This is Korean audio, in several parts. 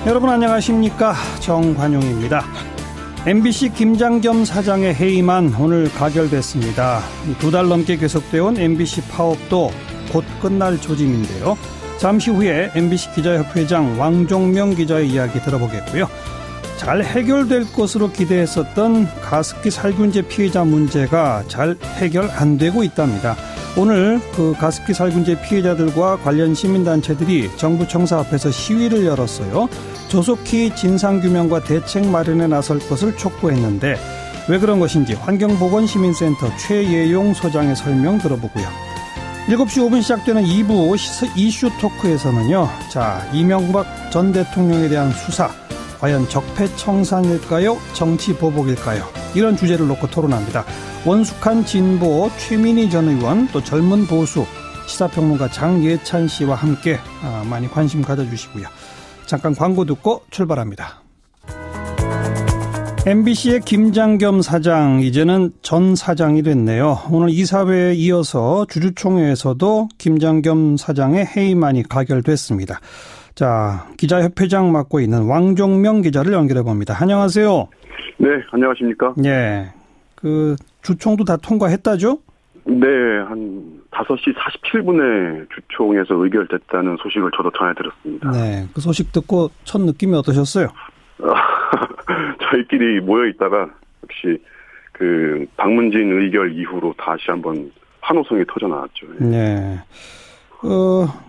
여러분 안녕하십니까, 정관용입니다. MBC 김장겸 사장의 해임안 오늘 가결됐습니다. 2달 넘게 계속되어온 MBC 파업도 곧 끝날 조짐인데요. 잠시 후에 MBC 기자협회장 왕종명 기자의 이야기 들어보겠고요. 잘 해결될 것으로 기대했었던 가습기 살균제 피해자 문제가 잘 해결 안 되고 있답니다. 오늘 그 가습기 살균제 피해자들과 관련 시민단체들이 정부 청사 앞에서 시위를 열었어요. 조속히 진상규명과 대책 마련에 나설 것을 촉구했는데 왜 그런 것인지 환경보건시민센터 최예용 소장의 설명 들어보고요. 7시 5분 시작되는 2부 이슈 토크에서는요. 자, 이명박 전 대통령에 대한 수사 과연 적폐청산일까요? 정치보복일까요? 이런 주제를 놓고 토론합니다. 원숙한 진보 최민희 전 의원, 또 젊은 보수 시사평론가 장예찬 씨와 함께 많이 관심 가져주시고요. 잠깐 광고 듣고 출발합니다. MBC의 김장겸 사장, 이제는 전 사장이 됐네요. 오늘 이사회에 이어서 주주총회에서도 김장겸 사장의 해임안이 가결됐습니다. 자, 기자협회장 맡고 있는 왕종명 기자를 연결해 봅니다. 안녕하세요. 네, 안녕하십니까? 예. 그 주총도 다 통과했다죠? 네, 한 5시 47분에 주총에서 의결됐다는 소식을 저도 전해드렸습니다. 네, 그 소식 듣고 첫 느낌이 어떠셨어요? 저희끼리 모여 있다가 역시 그 박문진 의결 이후로 다시 한번 환호성이 터져 나왔죠. 네.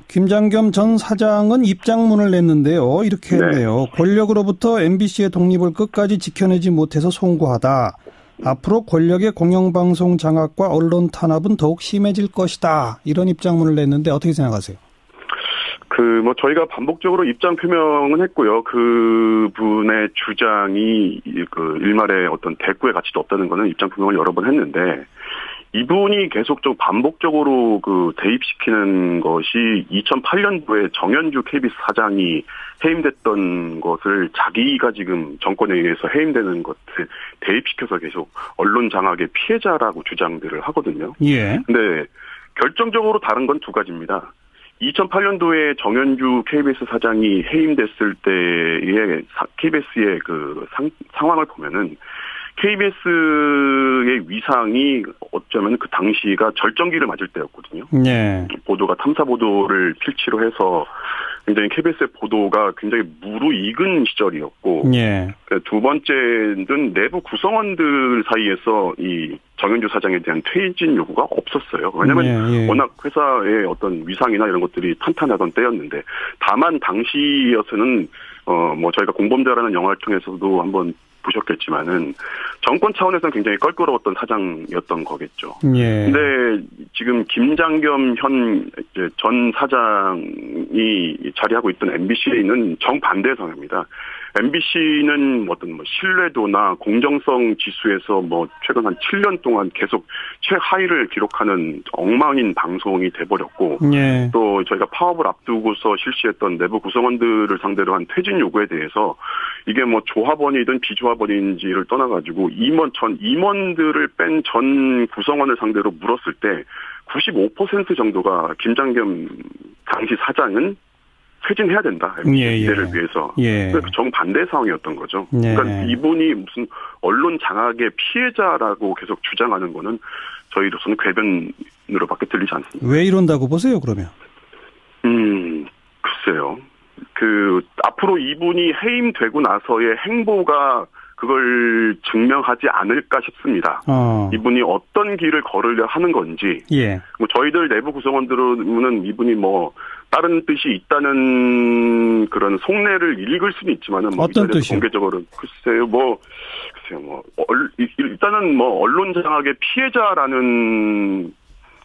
김장겸 전 사장은 입장문을 냈는데요. 이렇게 했네요. 네. 권력으로부터 MBC의 독립을 끝까지 지켜내지 못해서 송구하다. 앞으로 권력의 공영방송 장악과 언론 탄압은 더욱 심해질 것이다. 이런 입장문을 냈는데 어떻게 생각하세요? 저희가 반복적으로 입장 표명은 했고요. 그 분의 주장이 일말의 어떤 대꾸의 가치도 없다는 거는 입장 표명을 여러 번 했는데, 이분이 계속 좀 반복적으로 대입시키는 것이 2008년도에 정현주 KBS 사장이 해임됐던 것을 자기가 지금 정권에 의해서 해임되는 것을 대입시켜서 계속 언론 장악의 피해자라고 주장들을 하거든요. 예. 근데 결정적으로 다른 건 두 가지입니다. 2008년도에 정현주 KBS 사장이 해임됐을 때의 KBS의 상황을 보면은 KBS의 위상이 어쩌면 그 당시가 절정기를 맞을 때였거든요. 네. 보도가 탐사 보도를 필치로 해서 굉장히 KBS의 보도가 굉장히 무르익은 시절이었고, 네. 두 번째는 내부 구성원들 사이에서 이 정현주 사장에 대한 퇴진 요구가 없었어요. 왜냐하면 워낙 회사의 어떤 위상이나 이런 것들이 탄탄하던 때였는데, 다만 당시여서는 저희가 공범자라는 영화를 통해서도 한번 보셨겠지만은 정권 차원에서는 굉장히 껄끄러웠던 사장이었던 거겠죠. 예. 근데 지금 김장겸 전 사장이 자리하고 있던 MBC는 정반대의 상황입니다. MBC는 신뢰도나 공정성 지수에서 최근 한 7년 동안 계속 최하위를 기록하는 엉망인 방송이 돼버렸고, 예. 또 저희가 파업을 앞두고서 실시했던 내부 구성원들을 상대로 한 퇴진 요구에 대해서 이게 조합원이든 비조합원인지를 떠나가지고 임원들을 뺀 전 구성원을 상대로 물었을 때 95% 정도가 김장겸 당시 사장은 퇴진해야 된다. 미래를 위해서. 예. 정반대 상황이었던 거죠. 예. 그러니까 이분이 무슨 언론 장악의 피해자라고 계속 주장하는 거는 저희로서는 궤변으로밖에 들리지 않습니다. 왜 이런다고 보세요, 그러면? 글쎄요. 앞으로 이분이 해임되고 나서의 행보가 그걸 증명하지 않을까 싶습니다. 이분이 어떤 길을 걸으려 하는 건지. 예. 저희들 내부 구성원들은 이분이 다른 뜻이 있다는 그런 속내를 읽을 수는 있지만은 어떤 뜻이요? 공개적으로 글쎄요. 일단은 언론 장악의 피해자라는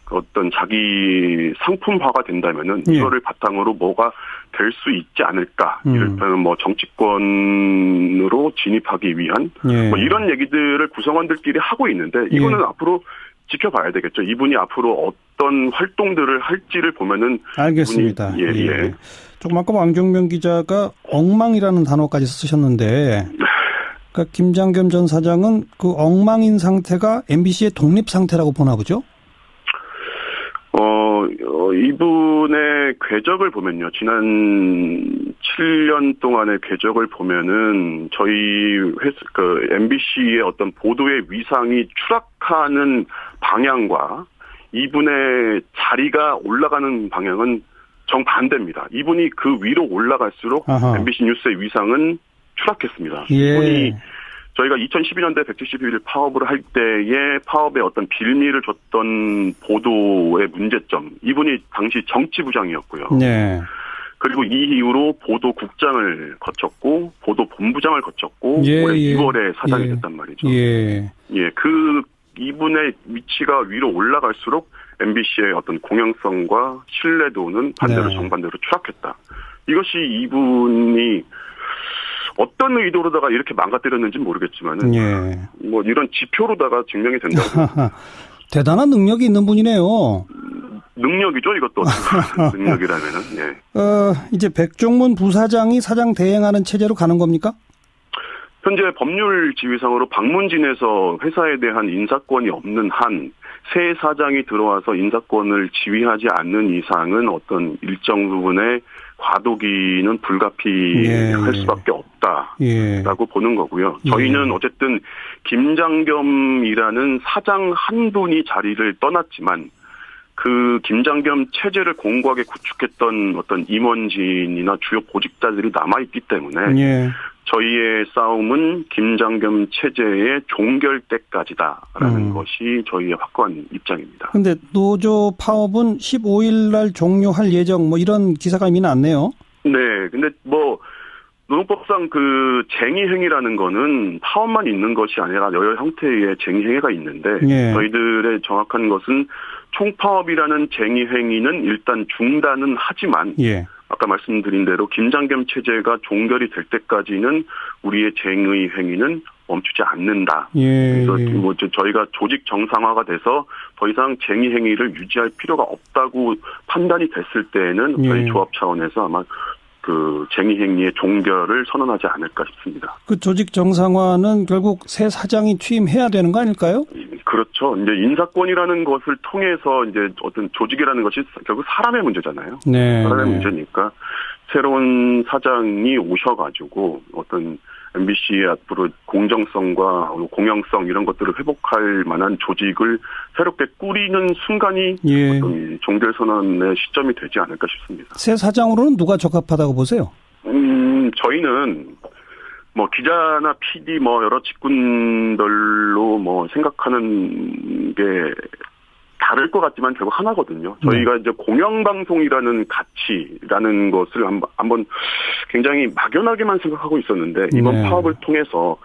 어떤 자기 상품화가 된다면은 이거를 바탕으로 뭐가 될 수 있지 않을까. 이를테면 정치권으로 진입하기 위한 이런 얘기들을 구성원들끼리 하고 있는데 이거는 앞으로 지켜봐야 되겠죠. 이분이 앞으로 어떤 활동들을 할지를 보면은. 알겠습니다. 예. 조금 아까 왕종명 기자가 엉망이라는 단어까지 쓰셨는데, 그러니까 김장겸 전 사장은 그 엉망인 상태가 MBC의 독립 상태라고 보나 보죠? 이분의 궤적을 보면요. 지난 7년 동안의 궤적을 보면은 저희 MBC의 어떤 보도의 위상이 추락하는 방향과 이분의 자리가 올라가는 방향은 정반대입니다. 이분이 그 위로 올라갈수록 아하. MBC 뉴스의 위상은 추락했습니다. 예. 이분이 저희가 2012년도에 171일 파업을 할 때에 파업에 어떤 빌미를 줬던 보도의 문제점, 이분이 당시 정치부장이었고요. 네. 그리고 이 이후로 보도국장을 거쳤고 보도본부장을 거쳤고 예, 올해 예. 2월에 사장이 예. 됐단 말이죠. 예. 예, 이분의 위치가 위로 올라갈수록 MBC의 어떤 공영성과 신뢰도는 반대로 네. 정반대로 추락했다. 이것이 이분이 어떤 의도로다가 이렇게 망가뜨렸는지는 모르겠지만은 예. 뭐 이런 지표로다가 증명이 된다고. 대단한 능력이 있는 분이네요. 능력이죠, 이것도. 능력이라면은. 예. 이제 백종문 부사장이 사장 대행하는 체제로 가는 겁니까? 현재 법률 지위상으로 방문진에서 회사에 대한 인사권이 없는 한 새 사장이 들어와서 인사권을 지휘하지 않는 이상은 어떤 일정 부분의 과도기는 불가피할 수밖에 없다라고 보는 거고요. 저희는 어쨌든 김장겸이라는 사장 한 분이 자리를 떠났지만 그 김장겸 체제를 공고하게 구축했던 어떤 임원진이나 주요 보직자들이 남아있기 때문에 저희의 싸움은 김장겸 체제의 종결 때까지다라는 것이 저희의 확고한 입장입니다. 그런데 노조 파업은 15일 날 종료할 예정 뭐 이런 기사가 이미 났네요. 네. 근데 뭐 노동법상 그 쟁의행위라는 거는 파업만 있는 것이 아니라 여러 형태의 쟁의행위가 있는데 저희들의 정확한 것은 총파업이라는 쟁의행위는 일단 중단은 하지만 아까 말씀드린 대로 김장겸 체제가 종결이 될 때까지는 우리의 쟁의 행위는 멈추지 않는다. 그래서 뭐 저희가 조직 정상화가 돼서 더 이상 쟁의 행위를 유지할 필요가 없다고 판단이 됐을 때에는 저희 조합 차원에서 아마 그 쟁의 행위의 종결을 선언하지 않을까 싶습니다. 그 조직 정상화는 결국 새 사장이 취임해야 되는 거 아닐까요? 그렇죠. 이제 인사권이라는 것을 통해서 이제 어떤 조직이라는 것이 결국 사람의 문제잖아요. 사람의 문제니까 새로운 사장이 오셔가지고 어떤 MBC의 앞으로 공정성과 공영성 이런 것들을 회복할 만한 조직을 새롭게 꾸리는 순간이 어떤 종결 선언의 시점이 되지 않을까 싶습니다. 새 사장으로는 누가 적합하다고 보세요? 저희는 뭐 기자나 PD 뭐 여러 직군별로 뭐 생각하는 게 다를 것 같지만 결국 하나거든요. 저희가 이제 공영방송이라는 가치라는 것을 한번 굉장히 막연하게만 생각하고 있었는데 이번 파업을 통해서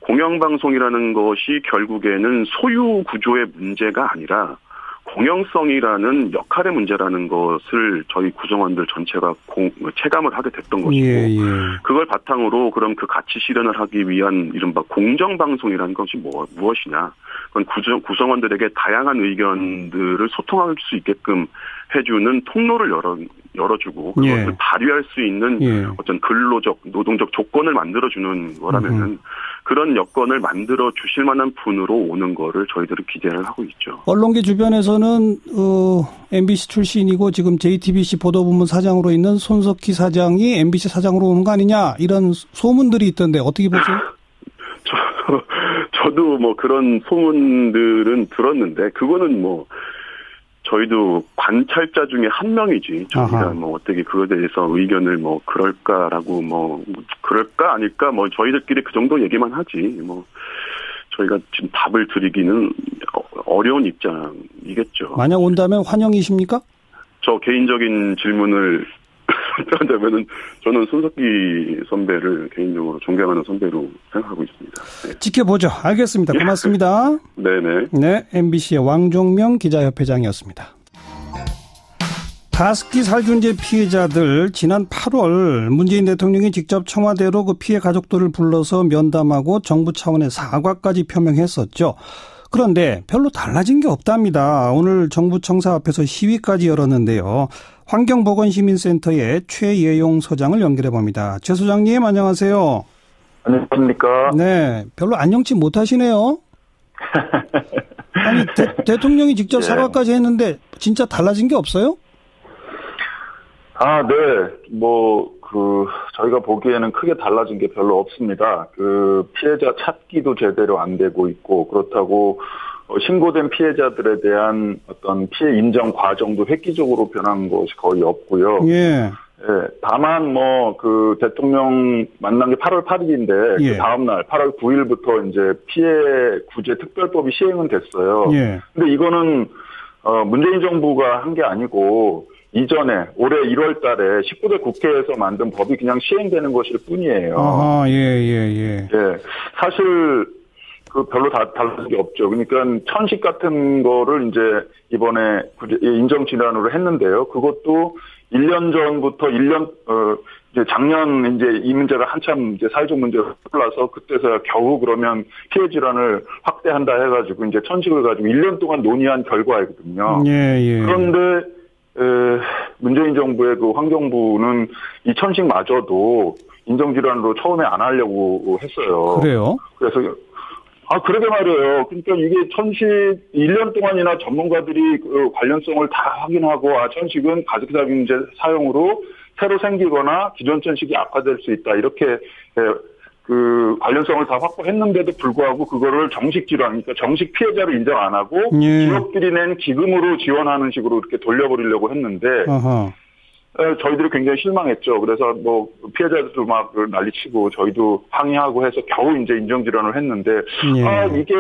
공영방송이라는 것이 결국에는 소유 구조의 문제가 아니라 공영성이라는 역할의 문제라는 것을 저희 구성원들 전체가 체감을 하게 됐던 것이고 그걸 바탕으로 그럼 그 가치 실현을 하기 위한 이른바 공정방송이라는 것이 무엇이냐. 그건 구성원들에게 다양한 의견들을 소통할 수 있게끔 해주는 통로를 열어주고 그것을 발휘할 수 있는 어떤 근로적, 노동적 조건을 만들어주는 거라면은 그런 여건을 만들어 주실 만한 분으로 오는 거를 저희들은 기대를 하고 있죠. 언론계 주변에서는 MBC 출신이고 지금 JTBC 보도부문 사장으로 있는 손석희 사장이 MBC 사장으로 오는 거 아니냐 이런 소문들이 있던데 어떻게 보세요? 저도 뭐 그런 소문들은 들었는데 그거는 뭐 저희도 관찰자 중에 한 명이지 저희가 뭐 어떻게 그거에 대해서 의견을 뭐 그럴까라고 뭐 그럴까 아닐까 뭐 저희들끼리 그 정도 얘기만 하지 뭐 저희가 지금 답을 드리기는 어려운 입장이겠죠. 만약 온다면 환영이십니까? 저 개인적인 질문을 한다면은 저는 손석희 선배를 개인적으로 존경하는 선배로 생각하고 있습니다. 네. 지켜보죠. 알겠습니다. 고맙습니다. 네네. 네, MBC의 왕종명 기자협회장이었습니다. 가습기 살균제 피해자들 지난 8월 문재인 대통령이 직접 청와대로 그 피해 가족들을 불러서 면담하고 정부 차원의 사과까지 표명했었죠. 그런데 별로 달라진 게 없답니다. 오늘 정부 청사 앞에서 시위까지 열었는데요. 환경보건시민센터의 최예용 소장을 연결해 봅니다. 최 소장님 안녕하세요. 안녕하십니까. 네, 별로 안녕치 못하시네요. 아니 대통령이 직접 사과까지 했는데 진짜 달라진 게 없어요? 네. 뭐 저희가 보기에는 크게 달라진 게 별로 없습니다. 피해자 찾기도 제대로 안 되고 있고, 그렇다고 신고된 피해자들에 대한 어떤 피해 인정 과정도 획기적으로 변한 것이 거의 없고요. 예. 예, 다만 대통령 만난 게 8월 8일인데 예. 그 다음 날 8월 9일부터 이제 피해 구제 특별법이 시행은 됐어요. 예. 근데 이거는 문재인 정부가 한 게 아니고 이전에 올해 1월 달에 19대 국회에서 만든 법이 그냥 시행되는 것일 뿐이에요. 아하, 예. 예. 사실 별로 다른 게 없죠. 그러니까 천식 같은 거를 이제 이번에 인정 질환으로 했는데요. 그것도 1년 전부터 이제 작년 이제 이 문제가 한참 이제 사회적 문제로 올라서 그때서야 겨우 그러면 피해 질환을 확대한다 해가지고 이제 천식을 가지고 1년 동안 논의한 결과이거든요. 예. 그런데 문재인 정부의 그 환경부는 이 천식마저도 인정 질환으로 처음에 안 하려고 했어요. 그래요? 그래서 그러게 말이에요. 그러니까 이게 천식 1년 동안이나 전문가들이 그 관련성을 다 확인하고 천식은 가습기살균제 사용으로 새로 생기거나 기존 천식이 악화될 수 있다. 이렇게 그 관련성을 다 확보했는데도 불구하고 그거를 정식 질환, 그러니까 정식 피해자로 인정 안 하고 예. 기업들이 낸 기금으로 지원하는 식으로 이렇게 돌려버리려고 했는데 아하. 저희들이 굉장히 실망했죠. 그래서 피해자들도 막 난리치고 저희도 항의하고 해서 겨우 이제 인정질환을 했는데 예. 이게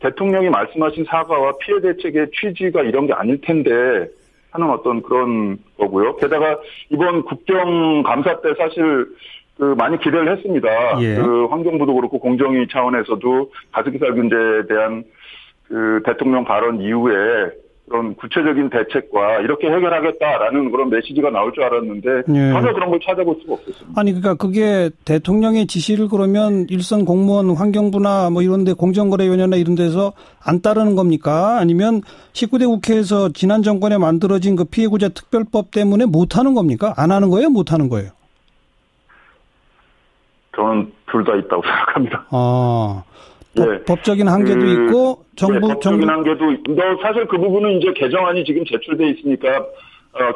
대통령이 말씀하신 사과와 피해 대책의 취지가 이런 게 아닐 텐데 하는 어떤 그런 거고요. 게다가 이번 국정감사 때 사실 많이 기대를 했습니다. 예. 환경부도 그렇고 공정위 차원에서도 가습기살균제에 대한 대통령 발언 이후에 그런 구체적인 대책과 이렇게 해결하겠다라는 그런 메시지가 나올 줄 알았는데 예. 전혀 그런 걸 찾아볼 수가 없었습니다. 아니 그러니까 그게 대통령의 지시를 그러면 일선 공무원 환경부나 이런 데 공정거래위원회나 이런 데서 안 따르는 겁니까? 아니면 19대 국회에서 지난 정권에 만들어진 그 피해구제 특별법 때문에 못 하는 겁니까? 안 하는 거예요? 못 하는 거예요? 저는 둘 다 있다고 생각합니다. 예. 법적인 한계도 있고 법적인 한계도 사실 그 부분은 이제 개정안이 지금 제출돼 있으니까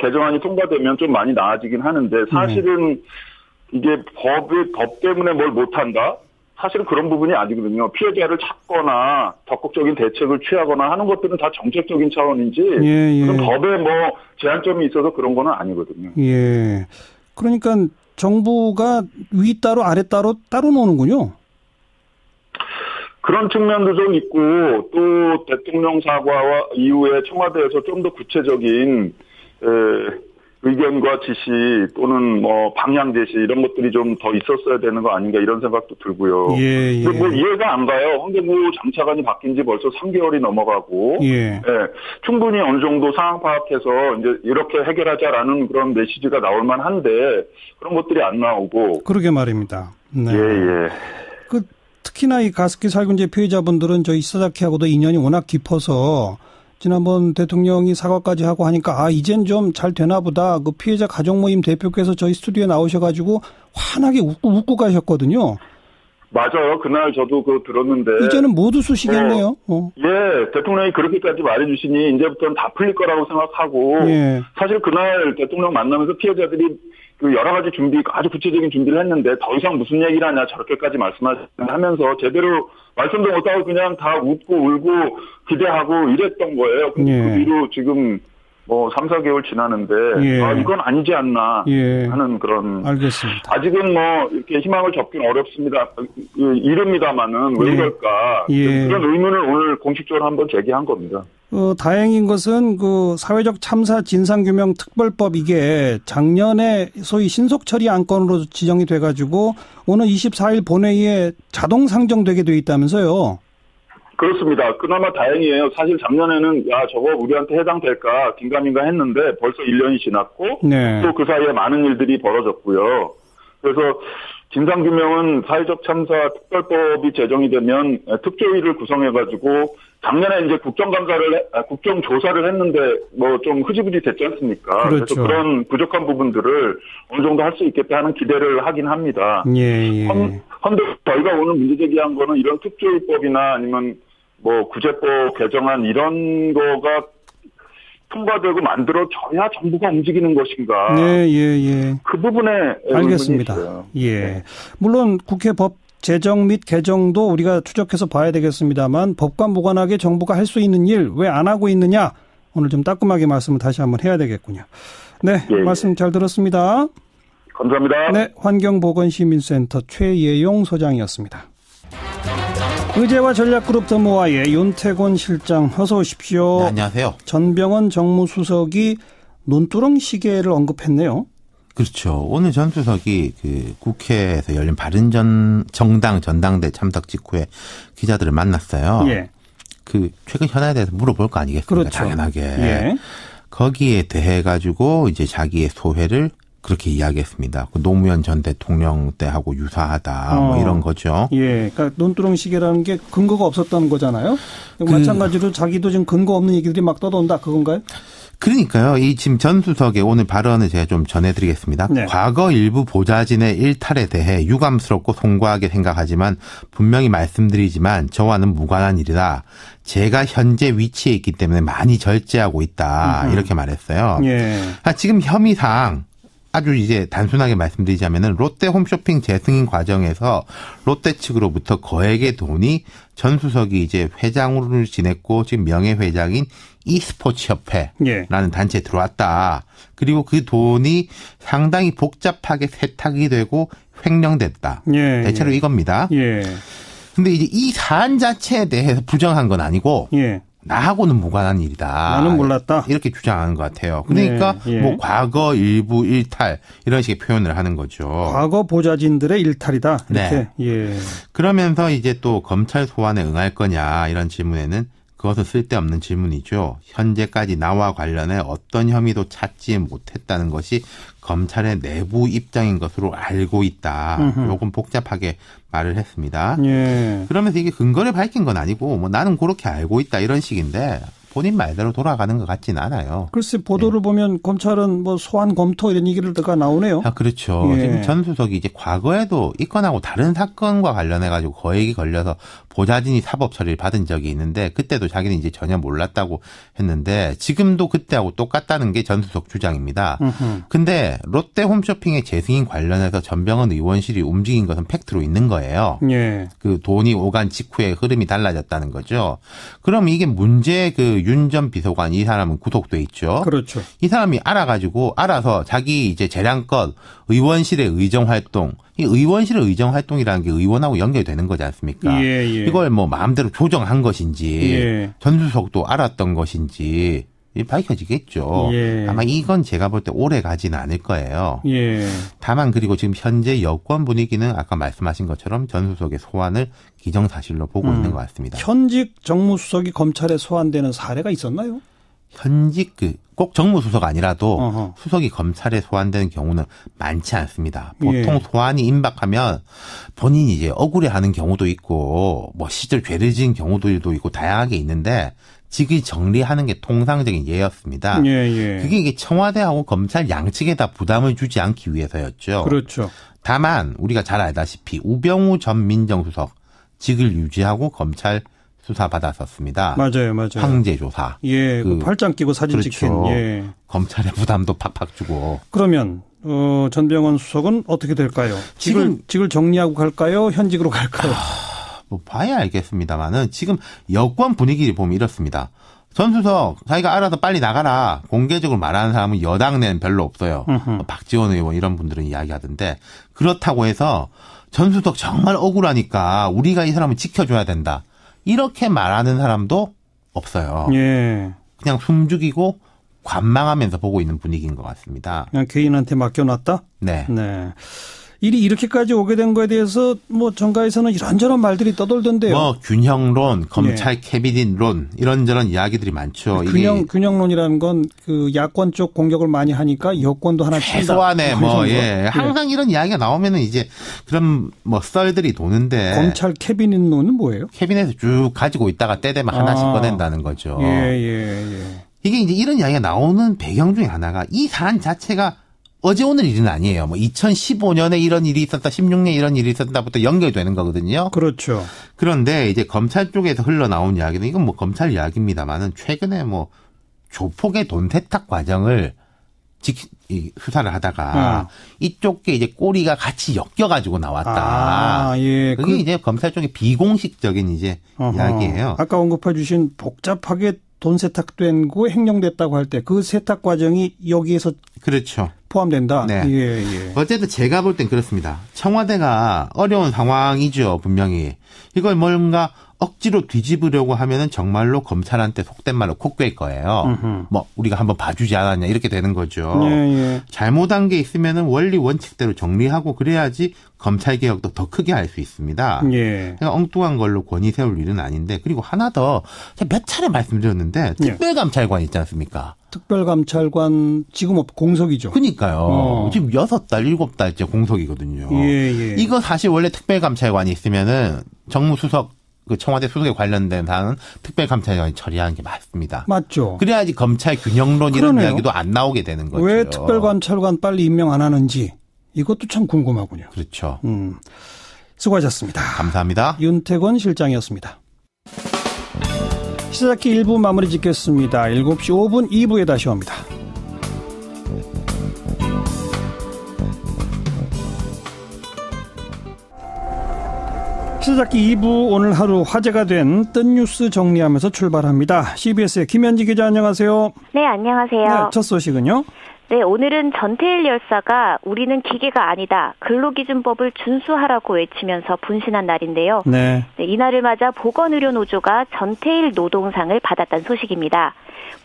개정안이 통과되면 좀 많이 나아지긴 하는데 사실은 이게 법 때문에 뭘 못한다? 사실은 그런 부분이 아니거든요. 피해자를 찾거나 적극적인 대책을 취하거나 하는 것들은 다 정책적인 차원인지 그런 법에 제한점이 있어서 그런 건 아니거든요. 예. 그러니까 정부가 위 따로 아래 따로 노는군요. 그런 측면도 좀 있고 또 대통령 사과와 이후에 청와대에서 좀 더 구체적인 의견과 지시 또는 방향 제시 이런 것들이 좀 더 있었어야 되는 거 아닌가 이런 생각도 들고요. 예. 근데 이해가 안 가요. 환경부 장차관이 바뀐 지 벌써 3개월이 넘어가고 충분히 어느 정도 상황 파악해서 이제 이렇게 해결하자라는 그런 메시지가 나올 만한데 그런 것들이 안 나오고. 그러게 말입니다. 네. 예. 특히나 이 가습기 살균제 피해자분들은 저희 이사자키하고도 인연이 워낙 깊어서 지난번 대통령이 사과까지 하고 하니까 이젠 좀 잘 되나 보다. 그 피해자 가족 모임 대표께서 저희 스튜디오에 나오셔가지고 환하게 웃고 가셨거든요. 맞아요. 그날 저도 그거 들었는데. 이제는 모두 쑤시겠네요. 예, 대통령이 그렇게까지 말해주시니 이제부터는 다 풀릴 거라고 생각하고. 사실 그날 대통령 만나면서 피해자들이 여러 가지 아주 구체적인 준비를 했는데 더 이상 무슨 얘기를 하냐 저렇게까지 말씀하면서 제대로 말씀도 못하고 그냥 다 웃고 울고 기대하고 이랬던 거예요. 그 뒤로 지금 3, 4개월 지나는데 이건 아니지 않나 하는 그런. 알겠습니다. 아직은 이렇게 희망을 접긴 어렵습니다. 이릅니다마는 왜 그럴까. 그런 의문을 오늘 공식적으로 한번 제기한 겁니다. 다행인 것은 그 사회적 참사 진상규명 특별법 이게 작년에 소위 신속 처리 안건으로 지정이 돼가지고 오늘 24일 본회의에 자동 상정되게 돼 있다면서요. 그렇습니다. 그나마 다행이에요. 사실 작년에는 저거 우리한테 해당될까 긴가민가 했는데 벌써 1년이 지났고 또 그 사이에 많은 일들이 벌어졌고요. 그래서 진상규명은 사회적 참사 특별법이 제정이 되면 특조위를 구성해가지고 작년에 이제 국정조사를 했는데 좀 흐지부지 됐지 않습니까? 그렇죠. 그래서 그런 부족한 부분들을 어느 정도 할 수 있겠다 하는 기대를 하긴 합니다. 헌데 저희가 오늘 문제 제기한 거는 이런 특조위법이나 아니면 구제법 개정안 이런 거가 통과되고 만들어져야 정부가 움직이는 것인가. 예. 그 부분에 알겠습니다. 예. 네. 물론 국회 법 제정 및 개정도 우리가 추적해서 봐야 되겠습니다만 법과 무관하게 정부가 할 수 있는 일 왜 안 하고 있느냐 오늘 좀 따끔하게 말씀을 다시 한번 해야 되겠군요. 네, 말씀 잘 들었습니다. 감사합니다. 네, 환경보건시민센터 최예용 소장이었습니다. 의제와 전략그룹 더모아의 윤태곤 실장 어서 오십시오. 네, 안녕하세요. 전병헌 정무수석이 논두렁 시계를 언급했네요. 그렇죠. 오늘 전 수석이 그 국회에서 열린 바른정당 전당대 참석 직후에 기자들을 만났어요. 예. 그 최근 현안에 대해서 물어볼 거 아니겠습니까? 그렇죠. 당연하게. 예. 거기에 대해 가지고 이제 자기의 소회를 그렇게 이야기했습니다. 그 노무현 전 대통령 때하고 유사하다. 뭐 이런 거죠. 예. 그러니까 논두렁 시계라는 게 근거가 없었던 거잖아요. 마찬가지로 자기도 지금 근거 없는 얘기들이 막 떠돈다. 그건가요? 그러니까요. 이 지금 전 수석의 오늘 발언을 제가 좀 전해드리겠습니다. 네. 과거 일부 보좌진의 일탈에 대해 유감스럽고 송구하게 생각하지만 분명히 말씀드리지만 저와는 무관한 일이다. 제가 현재 위치에 있기 때문에 많이 절제하고 있다. 이렇게 말했어요. 예. 지금 혐의상 아주 이제 단순하게 말씀드리자면은 롯데 홈쇼핑 재승인 과정에서 롯데 측으로부터 거액의 돈이 전 수석이 이제 회장으로 지냈고 지금 명예회장인 e스포츠협회라는 예. 단체에 들어왔다. 그리고 그 돈이 상당히 복잡하게 세탁이 되고 횡령됐다. 예. 대체로 이겁니다. 예. 근데 이제 이 사안 자체에 대해서 부정한 건 아니고 예. 나하고는 무관한 일이다. 나는 몰랐다. 이렇게 주장하는 것 같아요. 그러니까 예. 뭐 과거 일부 일탈 이런 식의 표현을 하는 거죠. 과거 보좌진들의 일탈이다. 이렇게. 네. 예. 그러면서 이제 또 검찰 소환에 응할 거냐 이런 질문에는 그것은 쓸데없는 질문이죠. 현재까지 나와 관련해 어떤 혐의도 찾지 못했다는 것이 검찰의 내부 입장인 것으로 알고 있다. 요건 복잡하게 말을 했습니다. 예. 그러면서 이게 근거를 밝힌 건 아니고 뭐 나는 그렇게 알고 있다 이런 식인데 본인 말대로 돌아가는 것 같지는 않아요. 글쎄 보도를 보면 검찰은 뭐 소환 검토 이런 얘기가 나오네요. 그렇죠. 예. 지금 전 수석이 이제 과거에도 이 건하고 다른 사건과 관련해 가지고 거액이 걸려서 보좌진이 사법 처리를 받은 적이 있는데 그때도 자기는 이제 전혀 몰랐다고 했는데 지금도 그때하고 똑같다는 게 전 수석 주장입니다. 근데 롯데 홈쇼핑의 재승인 관련해서 전병헌 의원실이 움직인 것은 팩트로 있는 거예요. 예. 그 돈이 오간 직후에 흐름이 달라졌다는 거죠. 그럼 이게 문제 그 윤 전 비서관 이 사람은 구속돼 있죠. 그렇죠. 이 사람이 알아서 자기 이제 재량껏 의원실의 의정 활동, 이 의원실의 의정 활동이라는 게 의원하고 연결되는 거지 않습니까? 예. 이걸 뭐 마음대로 조정한 것인지 예. 전 수석도 알았던 것인지 밝혀지겠죠. 예. 아마 이건 제가 볼 때 오래 가지는 않을 거예요. 예. 다만 그리고 지금 현재 여권 분위기는 아까 말씀하신 것처럼 전 수석의 소환을 기정사실로 보고 있는 것 같습니다. 현직 정무수석이 검찰에 소환되는 사례가 있었나요? 현직 꼭 정무수석 아니라도 어허. 수석이 검찰에 소환되는 경우는 많지 않습니다. 보통 예. 소환이 임박하면 본인이 이제 억울해하는 경우도 있고 뭐 실제로 죄를 지은 경우도 있고 다양하게 있는데 직을 정리하는 게 통상적인 예였습니다. 예. 그게 이게 청와대하고 검찰 양측에다 부담을 주지 않기 위해서였죠. 그렇죠. 다만 우리가 잘 알다시피 우병우 전 민정수석 직을 유지하고 검찰 수사 받았었습니다. 맞아요. 황제 조사. 예, 그 팔짱 끼고 사진 그렇죠. 찍힌. 예. 검찰의 부담도 팍팍 주고. 그러면 전병헌 수석은 어떻게 될까요? 직을 정리하고 갈까요? 현직으로 갈까요? 뭐 봐야 알겠습니다만은 지금 여권 분위기를 보면 이렇습니다. 전 수석 자기가 알아서 빨리 나가라 공개적으로 말하는 사람은 여당 내는 별로 없어요. 박지원 의원 이런 분들은 이야기하던데 그렇다고 해서 전 수석 정말 억울하니까 우리가 이 사람을 지켜줘야 된다. 이렇게 말하는 사람도 없어요. 예. 그냥 숨죽이고 관망하면서 보고 있는 분위기인 것 같습니다. 그냥 개인한테 맡겨놨다? 네. 일이 이렇게까지 오게 된 거에 대해서 뭐 정가에서는 이런저런 말들이 떠돌던데요. 뭐 균형론, 검찰 캐비닛론 이런저런 이야기들이 많죠. 균형론이라는 건 그 야권 쪽 공격을 많이 하니까 여권도 하나 친다. 최소한의 항상 이런 이야기가 나오면은 이제 그런 뭐 썰들이 도는데 검찰 캐비닛론은 뭐예요? 캐비닛을 쭉 가지고 있다가 때 되면 하나씩 꺼낸다는 거죠. 이게 이제 이런 이야기가 나오는 배경 중에 하나가 이 사안 자체가 어제 오늘 일은 아니에요. 뭐 2015년에 이런 일이 있었다, 16년에 이런 일이 있었다부터 연결되는 거거든요. 그렇죠. 그런데 이제 검찰 쪽에서 흘러나온 이야기는 이건 뭐 검찰 이야기입니다만은 최근에 뭐 조폭의 돈 세탁 과정을 수사를 하다가 이쪽에 이제 꼬리가 같이 엮여가지고 나왔다. 예. 그게 이제 검찰 쪽의 비공식적인 이제 이야기예요. 아까 언급해 주신 복잡하게 돈 세탁된 거 횡령됐다고 할 때 그 세탁 과정이 여기에서 그렇죠. 포함된다. 네. 예. 어쨌든 제가 볼 땐 그렇습니다. 청와대가 어려운 상황이죠, 분명히. 이걸 뭔가 억지로 뒤집으려고 하면은 정말로 검찰한테 속된 말로 코 꿰일 거예요. 뭐 우리가 한번 봐주지 않았냐 이렇게 되는 거죠. 예. 잘못한 게 있으면은 원리 원칙대로 정리하고 그래야지 검찰 개혁도 더 크게 할 수 있습니다. 예. 그러니까 엉뚱한 걸로 권위 세울 일은 아닌데 그리고 하나 더 제가 몇 차례 말씀드렸는데 특별감찰관 있지 않습니까? 특별감찰관 지금 공석이죠. 그러니까요. 지금 6달, 7달째 공석이거든요. 예. 이거 사실 원래 특별감찰관이 있으면은 정무수석 그 청와대 수석에 관련된 사안은 특별감찰관이 처리하는 게 맞습니다. 맞죠. 그래야지 검찰 균형론 이런 이야기도 안 나오게 되는 거죠. 왜 특별감찰관 빨리 임명 안 하는지 이것도 참 궁금하군요. 그렇죠. 수고하셨습니다. 감사합니다. 윤태권 실장이었습니다. 시사잡기 1부 마무리 짓겠습니다. 7시 5분 2부에 다시 옵니다. 시사잡기 2부 오늘 하루 화제가 된 뜬 뉴스 정리하면서 출발합니다. CBS의 김현지 기자 안녕하세요. 네, 안녕하세요. 네, 첫 소식은요? 네, 오늘은 전태일 열사가 우리는 기계가 아니다. 근로기준법을 준수하라고 외치면서 분신한 날인데요. 네, 이날을 맞아 보건의료노조가 전태일 노동상을 받았다는 소식입니다.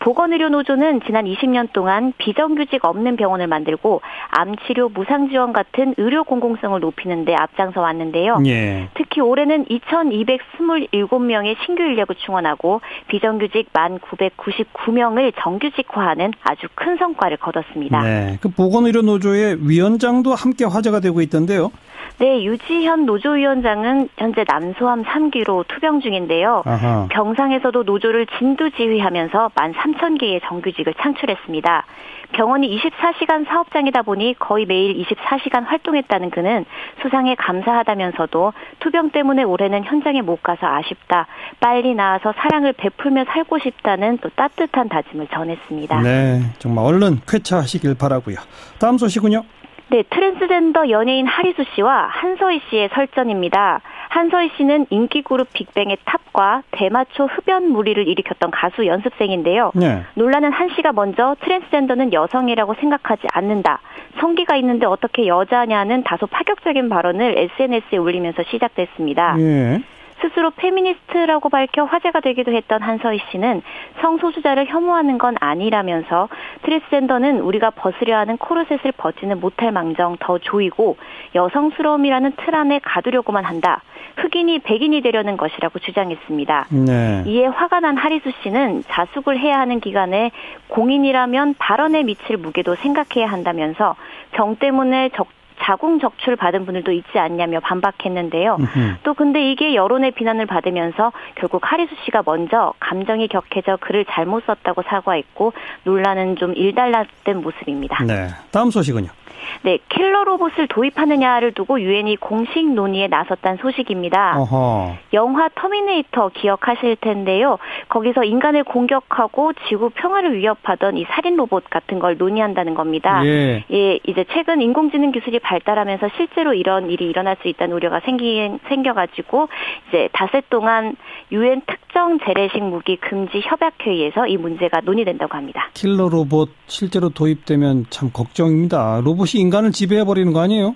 보건의료노조는 지난 20년 동안 비정규직 없는 병원을 만들고 암치료 무상지원 같은 의료 공공성을 높이는 데 앞장서 왔는데요. 예. 특히 올해는 2,227명의 신규 인력을 충원하고 비정규직 1,999명을 정규직화하는 아주 큰 성과를 거뒀습니다. 네, 그 보건의료노조의 위원장도 함께 화제가 되고 있던데요. 네, 유지현 노조위원장은 현재 남소암 3기로 투병 중인데요. 아하. 병상에서도 노조를 진두지휘하면서 13,000개의 정규직을 창출했습니다. 병원이 24시간 사업장이다 보니 거의 매일 24시간 활동했다는 그는 수상에 감사하다면서도 투병 때문에 올해는 현장에 못 가서 아쉽다. 빨리 나아서 사랑을 베풀며 살고 싶다는 또 따뜻한 다짐을 전했습니다. 네, 정말 얼른 쾌차하시길 바라고요. 다음 소식은요? 네, 트랜스젠더 연예인 하리수 씨와 한서희 씨의 설전입니다. 한서희 씨는 인기 그룹 빅뱅의 탑과 대마초 흡연 무리를 일으켰던 가수 연습생인데요. 네. 논란은 한 씨가 먼저 트랜스젠더는 여성이라고 생각하지 않는다. 성기가 있는데 어떻게 여자냐는 다소 파격적인 발언을 SNS에 올리면서 시작됐습니다. 예. 스스로 페미니스트라고 밝혀 화제가 되기도 했던 한서희 씨는 성소수자를 혐오하는 건 아니라면서 트랜스젠더는 우리가 벗으려 하는 코르셋을 벗지는 못할 망정 더 조이고 여성스러움이라는 틀 안에 가두려고만 한다. 흑인이 백인이 되려는 것이라고 주장했습니다. 네. 이에 화가 난 하리수 씨는 자숙을 해야 하는 기간에 공인이라면 발언에 미칠 무게도 생각해야 한다면서 병 때문에 자궁적출 받은 분들도 있지 않냐며 반박했는데요. 또 근데 이게 여론의 비난을 받으면서 결국 하리수 씨가 먼저 감정이 격해져 글을 잘못 썼다고 사과했고 논란은 좀 일단락된 모습입니다. 네, 다음 소식은요? 네, 킬러 로봇을 도입하느냐를 두고 유엔이 공식 논의에 나섰다는 소식입니다. 어허. 영화 터미네이터 기억하실 텐데요. 거기서 인간을 공격하고 지구 평화를 위협하던 이 살인 로봇 같은 걸 논의한다는 겁니다. 예. 예, 이제 최근 인공지능 기술이 발달하면서 실제로 이런 일이 일어날 수 있다는 우려가 생겨가지고 이제 닷새 동안 유엔 특정 재래식 무기 금지 협약회의에서 이 문제가 논의된다고 합니다. 킬러 로봇 실제로 도입되면 참 걱정입니다. 로봇이 인간을 지배해버리는 거 아니에요?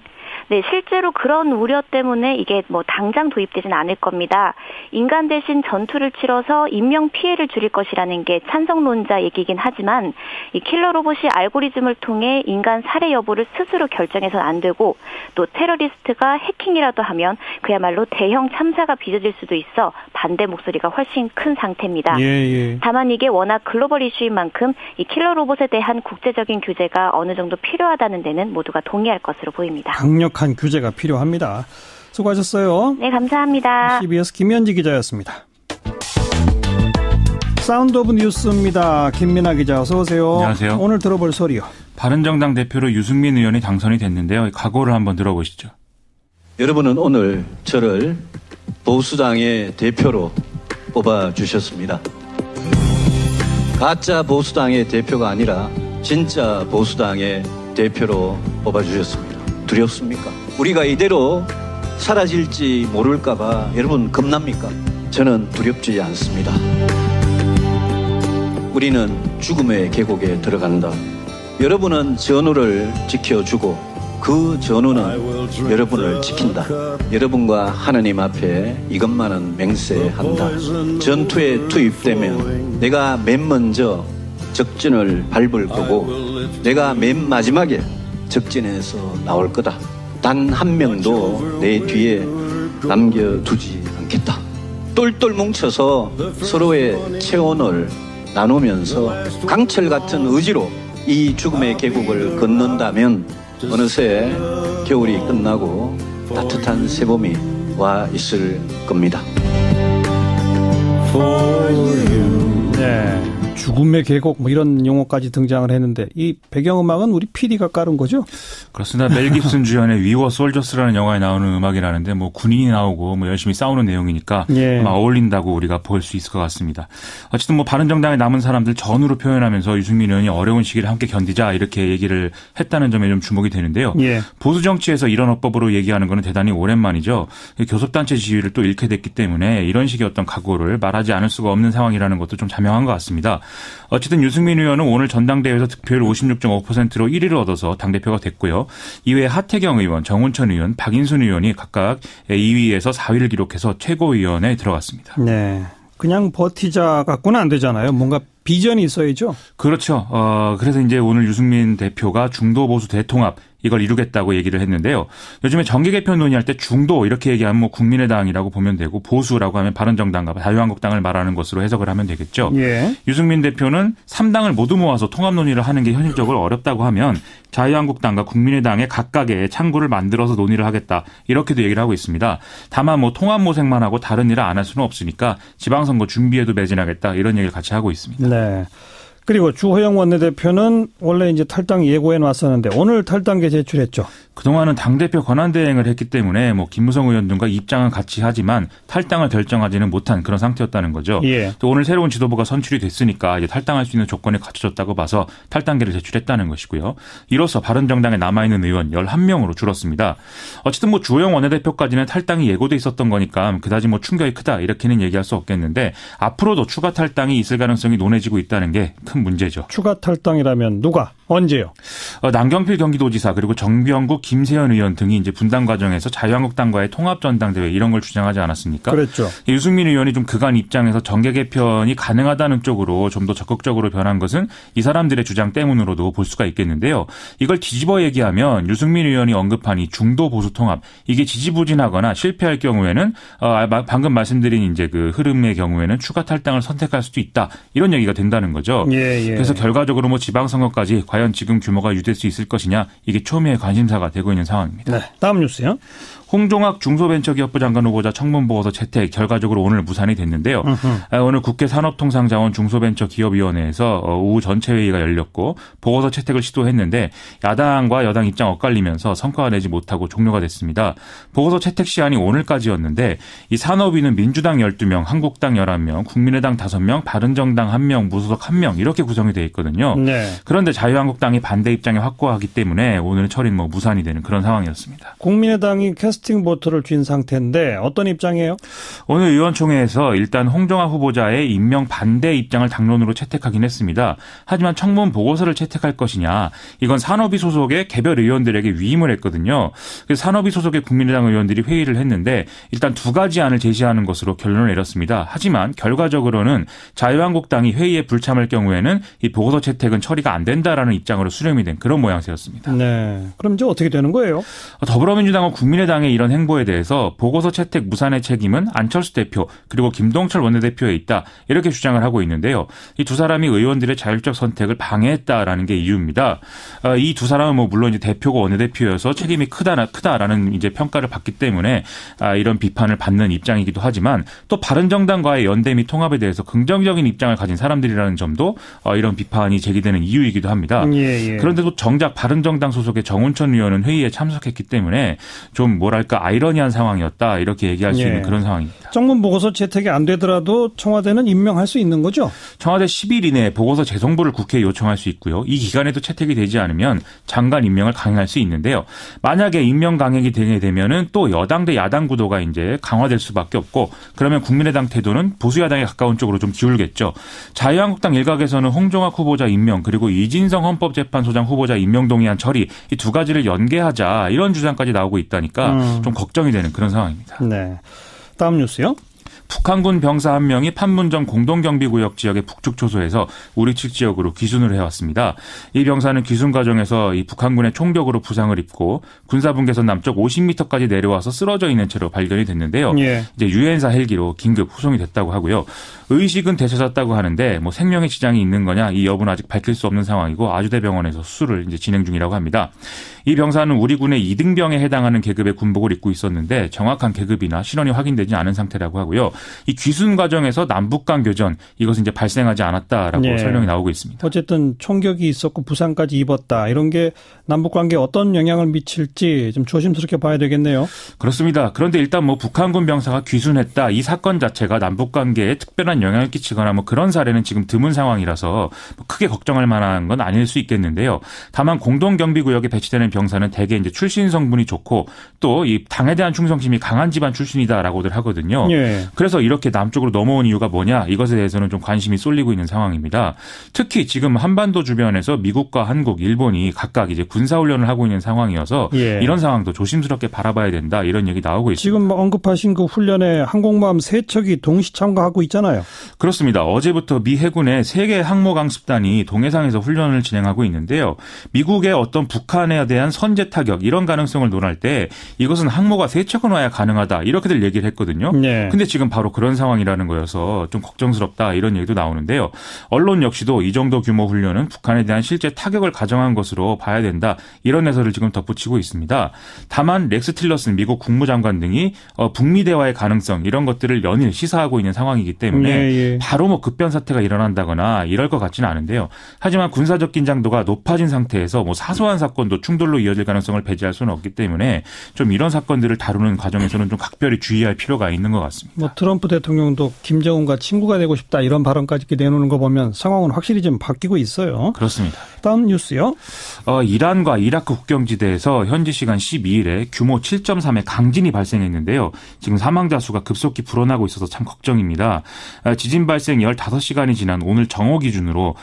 네, 실제로 그런 우려 때문에 이게 뭐 당장 도입되진 않을 겁니다. 인간 대신 전투를 치러서 인명 피해를 줄일 것이라는 게 찬성론자 얘기긴 하지만 이 킬러 로봇이 알고리즘을 통해 인간 살해 여부를 스스로 결정해서는 안 되고 또 테러리스트가 해킹이라도 하면 그야말로 대형 참사가 빚어질 수도 있어 반대 목소리가 훨씬 큰 상태입니다. 예. 다만 이게 워낙 글로벌 이슈인 만큼 이 킬러 로봇에 대한 국제적인 규제가 어느 정도 필요하다는 데는 모두가 동의할 것으로 보입니다. 강력한 규제가 필요합니다. 수고하셨어요. 네, 감사합니다. CBS 김현지 기자였습니다. 사운드 오브 뉴스입니다. 김민아 기자 어서 오세요. 안녕하세요. 오늘 들어볼 소리요. 바른정당 대표로 유승민 의원이 당선이 됐는데요. 각오를 한번 들어보시죠. 여러분은 오늘 저를 보수당의 대표로 뽑아주셨습니다. 가짜 보수당의 대표가 아니라 진짜 보수당의 대표로 뽑아주셨습니다. 두렵습니까? 우리가 이대로 사라질지 모를까봐 여러분 겁납니까? 저는 두렵지 않습니다. 우리는 죽음의 계곡에 들어간다. 여러분은 전우를 지켜주고 그 전우는 여러분을 지킨다. 여러분과 하나님 앞에 이것만은 맹세한다. 전투에 투입되면 내가 맨 먼저 적진을 밟을 거고 내가 맨 마지막에 적진에서 나올 거다. 단 한 명도 내 뒤에 남겨두지 않겠다. 똘똘 뭉쳐서 서로의 체온을 나누면서 강철 같은 의지로 이 죽음의 계곡을 건넌다면 어느새 겨울이 끝나고 따뜻한 새봄이 와 있을 겁니다. 네, 죽음의 계곡 뭐 이런 용어까지 등장을 했는데 이 배경음악은 우리 PD가 깔은 거죠? 그렇습니다. 멜 깁슨 주연의 We Were Soldiers라는 영화에 나오는 음악이라는데 뭐 군인이 나오고 뭐 열심히 싸우는 내용이니까 아마 어울린다고 우리가 볼 수 있을 것 같습니다. 어쨌든 뭐 바른정당에 남은 사람들 전후로 표현하면서 유승민 의원이 어려운 시기를 함께 견디자 이렇게 얘기를 했다는 점에 좀 주목이 되는데요. 보수 정치에서 이런 어법으로 얘기하는 거는 대단히 오랜만이죠. 교섭단체 지위를 또 잃게 됐기 때문에 이런 식의 어떤 각오를 말하지 않을 수가 없는 상황이라는 것도 좀 자명한 것 같습니다. 어쨌든 유승민 의원은 오늘 전당대회에서 득표율 56.5%로 1위를 얻어서 당대표가 됐고요. 이외에 하태경 의원, 정운천 의원, 박인순 의원이 각각 2위에서 4위를 기록해서 최고위원회에 들어갔습니다. 네, 그냥 버티자 갖고는 안 되잖아요. 뭔가 비전이 있어야죠. 그렇죠. 그래서 이제 오늘 유승민 대표가 중도 보수 대통합 이걸 이루겠다고 얘기를 했는데요. 요즘에 정계 개편 논의할 때 중도 이렇게 얘기하면 뭐 국민의당이라고 보면 되고 보수라고 하면 바른정당과 자유한국당을 말하는 것으로 해석을 하면 되겠죠. 유승민 대표는 3당을 모두 모아서 통합 논의를 하는 게 현실적으로 어렵다고 하면 자유한국당과 국민의당의 각각의 창구를 만들어서 논의를 하겠다. 이렇게도 얘기를 하고 있습니다. 다만 뭐 통합 모색만 하고 다른 일을 안 할 수는 없으니까 지방선거 준비에도 매진하겠다. 이런 얘기를 같이 하고 있습니다. 네. 그리고 주호영 원내대표는 원래 이제 탈당 예고해 놨었는데 오늘 탈당계 제출했죠. 그동안은 당대표 권한대행을 했기 때문에 뭐 김무성 의원 등과 입장은 같이 하지만 탈당을 결정하지는 못한 그런 상태였다는 거죠. 또 오늘 새로운 지도부가 선출이 됐으니까 이제 탈당할 수 있는 조건이 갖춰졌다고 봐서 탈당계를 제출했다는 것이고요. 이로써 바른정당에 남아있는 의원 11명으로 줄었습니다. 어쨌든 뭐 주호영 원내대표까지는 탈당이 예고돼 있었던 거니까 그다지 뭐 충격이 크다 이렇게는 얘기할 수 없겠는데 앞으로도 추가 탈당이 있을 가능성이 논해지고 있다는 게 큰 문제죠. 추가 탈당이라면 누가? 언제요? 남경필 경기도지사 그리고 정병국 김세현 의원 등이 이제 분당 과정에서 자유한국당과의 통합전당대회 이런 걸 주장하지 않았습니까? 그렇죠. 유승민 의원이 좀 그간 입장에서 정계 개편이 가능하다는 쪽으로 좀 더 적극적으로 변한 것은 이 사람들의 주장 때문으로도 볼 수가 있겠는데요. 이걸 뒤집어 얘기하면 유승민 의원이 언급한 이 중도 보수 통합 이게 지지부진하거나 실패할 경우에는 방금 말씀드린 이제 그 흐름의 경우에는 추가 탈당을 선택할 수도 있다 이런 얘기가 된다는 거죠. 그래서 결과적으로 뭐 지방선거까지 과연 지금 규모가 유지될 수 있을 것이냐 이게 초미의 관심사가 되고 있는 상황입니다. 네, 다음 뉴스요. 홍종학 중소벤처기업부 장관 후보자 청문보고서 채택 결과적으로 오늘 무산이 됐는데요. 오늘 국회 산업통상자원 중소벤처기업위원회에서 오후 전체 회의가 열렸고 보고서 채택을 시도했는데 야당과 여당 입장 엇갈리면서 성과가 내지 못하고 종료가 됐습니다. 보고서 채택 시한이 오늘까지였는데 이 산업위는 민주당 12명, 한국당 11명, 국민의당 5명, 바른정당 1명, 무소속 1명 이렇게 구성이 되어 있거든요. 그런데 자유한국당이 반대 입장이 확고하기 때문에 오늘 처리는 뭐 무산이 되는 그런 상황이었습니다. 국민의당이 캐스팅 보트를 쥔 상태인데 어떤 입장이에요? 오늘 의원총회에서 일단 홍종학 후보자의 임명 반대 입장을 당론으로 채택하긴 했습니다. 하지만 청문 보고서를 채택할 것이냐 이건 산업위 소속의 개별 의원들에게 위임을 했거든요. 그래서 산업위 소속의 국민의당 의원들이 회의를 했는데 일단 두 가지 안을 제시하는 것으로 결론을 내렸습니다. 하지만 결과적으로는 자유한국당이 회의에 불참할 경우에는 이 보고서 채택은 처리가 안 된다라는 입장으로 수렴이 된 그런 모양새였습니다. 네. 그럼 이제 어떻게 되는 거예요? 더불어민주당은 국민의당의 이런 행보에 대해서 보고서 채택 무산의 책임은 안철수 대표 그리고 김동철 원내대표에 있다 이렇게 주장을 하고 있는데요. 이 두 사람이 의원들의 자율적 선택을 방해했다라는 게 이유입니다. 이 두 사람은 뭐 물론 이제 대표고 원내대표여서 책임이 크다라는 이제 평가를 받기 때문에 이런 비판을 받는 입장이기도 하지만 또 바른정당과의 연대 및 통합에 대해서 긍정적인 입장을 가진 사람들이라는 점도 이런 비판이 제기되는 이유이기도 합니다. 그런데도 정작 바른정당 소속의 정운천 의원은 회의에 참석했기 때문에 좀 뭐랄까 뭐랄까 아이러니한 상황이었다 이렇게 얘기할 수 있는 그런 상황입니다. 정문 보고서 채택이 안 되더라도 청와대는 임명할 수 있는 거죠? 청와대 10일 이내에 보고서 재송부를 국회에 요청할 수 있고요. 이 기간에도 채택이 되지 않으면 장관 임명을 강행할 수 있는데요. 만약에 임명 강행이 되게 되면은 또 여당 대 야당 구도가 이제 강화될 수밖에 없고 그러면 국민의당 태도는 보수 야당에 가까운 쪽으로 좀 기울겠죠. 자유한국당 일각에서는 홍종학 후보자 임명 그리고 이진성 헌법재판소장 후보자 임명 동의안 처리 이 두 가지를 연계하자 이런 주장까지 나오고 있다니까 좀 걱정이 되는 그런 상황입니다. 네. 다음 뉴스요. 북한군 병사 한 명이 판문점 공동경비구역 지역의 북측 초소에서 우리 측 지역으로 귀순을 해왔습니다. 이 병사는 귀순 과정에서 이 북한군의 총격으로 부상을 입고 군사분계선 남쪽 50m까지 내려와서 쓰러져 있는 채로 발견이 됐는데요. 이제 유엔사 헬기로 긴급 후송이 됐다고 하고요. 의식은 되찾았다고 하는데 뭐 생명에 지장이 있는 거냐 이 여부는 아직 밝힐 수 없는 상황이고 아주대병원에서 수술을 이제 진행 중이라고 합니다. 이 병사는 우리 군의 2등병에 해당하는 계급의 군복을 입고 있었는데 정확한 계급이나 신원이 확인되지 않은 상태라고 하고요. 이 귀순 과정에서 남북 간 교전 이것은 이제 발생하지 않았다라고 설명이 나오고 있습니다. 어쨌든 총격이 있었고 부상까지 입었다. 이런 게 남북 관계에 어떤 영향을 미칠지 좀 조심스럽게 봐야 되겠네요. 그렇습니다. 그런데 일단 뭐 북한군 병사가 귀순했다. 이 사건 자체가 남북 관계에 특별한 영향을 끼치거나 뭐 그런 사례는 지금 드문 상황이라서 크게 걱정할 만한 건 아닐 수 있겠는데요. 다만 공동경비구역에 배치되는 병사는 대개 이제 출신 성분이 좋고 또 이 당에 대한 충성심이 강한 집안 출신이다라고들 하거든요. 그래서 이렇게 남쪽으로 넘어온 이유가 뭐냐 이것에 대해서는 좀 관심이 쏠리고 있는 상황입니다. 특히 지금 한반도 주변에서 미국과 한국, 일본이 각각 이제 군사훈련을 하고 있는 상황이어서 이런 상황도 조심스럽게 바라봐야 된다 이런 얘기 나오고 있습니다. 지금 언급하신 그 훈련에 항공모함 3척이 동시 참가하고 있잖아요. 그렇습니다. 어제부터 미 해군의 3개 항모강습단이 동해상에서 훈련을 진행하고 있는데요. 미국의 어떤 북한에 대한 선제 타격 이런 가능성을 논할 때 이것은 항모가 3척은 와야 가능하다 이렇게들 얘기를 했거든요. 근데 지금 바로 그런 상황이라는 거여서 좀 걱정스럽다 이런 얘기도 나오는데요. 언론 역시도 이 정도 규모 훈련은 북한에 대한 실제 타격을 가정한 것으로 봐야 된다 이런 해설을 지금 덧붙이고 있습니다. 다만 렉스 틸러슨 미국 국무장관 등이 북미 대화의 가능성 이런 것들을 연일 시사하고 있는 상황이기 때문에 바로 뭐 급변 사태가 일어난다거나 이럴 것 같지는 않은데요. 하지만 군사적 긴장도가 높아진 상태에서 뭐 사소한 사건도 충돌로 이어질 가능성을 배제할 수는 없기 때문에 좀 이런 사건들을 다루는 과정에서는 좀 각별히 주의할 필요가 있는 것 같습니다. 뭐 트럼프 대통령도 김정은과 친구가 되고 싶다 이런 발언까지 내놓는 거 보면 상황은 확실히 좀 바뀌고 있어요. 그렇습니다. 다음 뉴스요. 이란과 이라크 국경지대에서 현지 시간 12일에 규모 7.3의 강진이 발생했는데요. 지금 사망자 수가 급속히 불어나고 있어서 참 걱정입니다. 지진 발생 15시간이 지난 오늘 정오 기준으로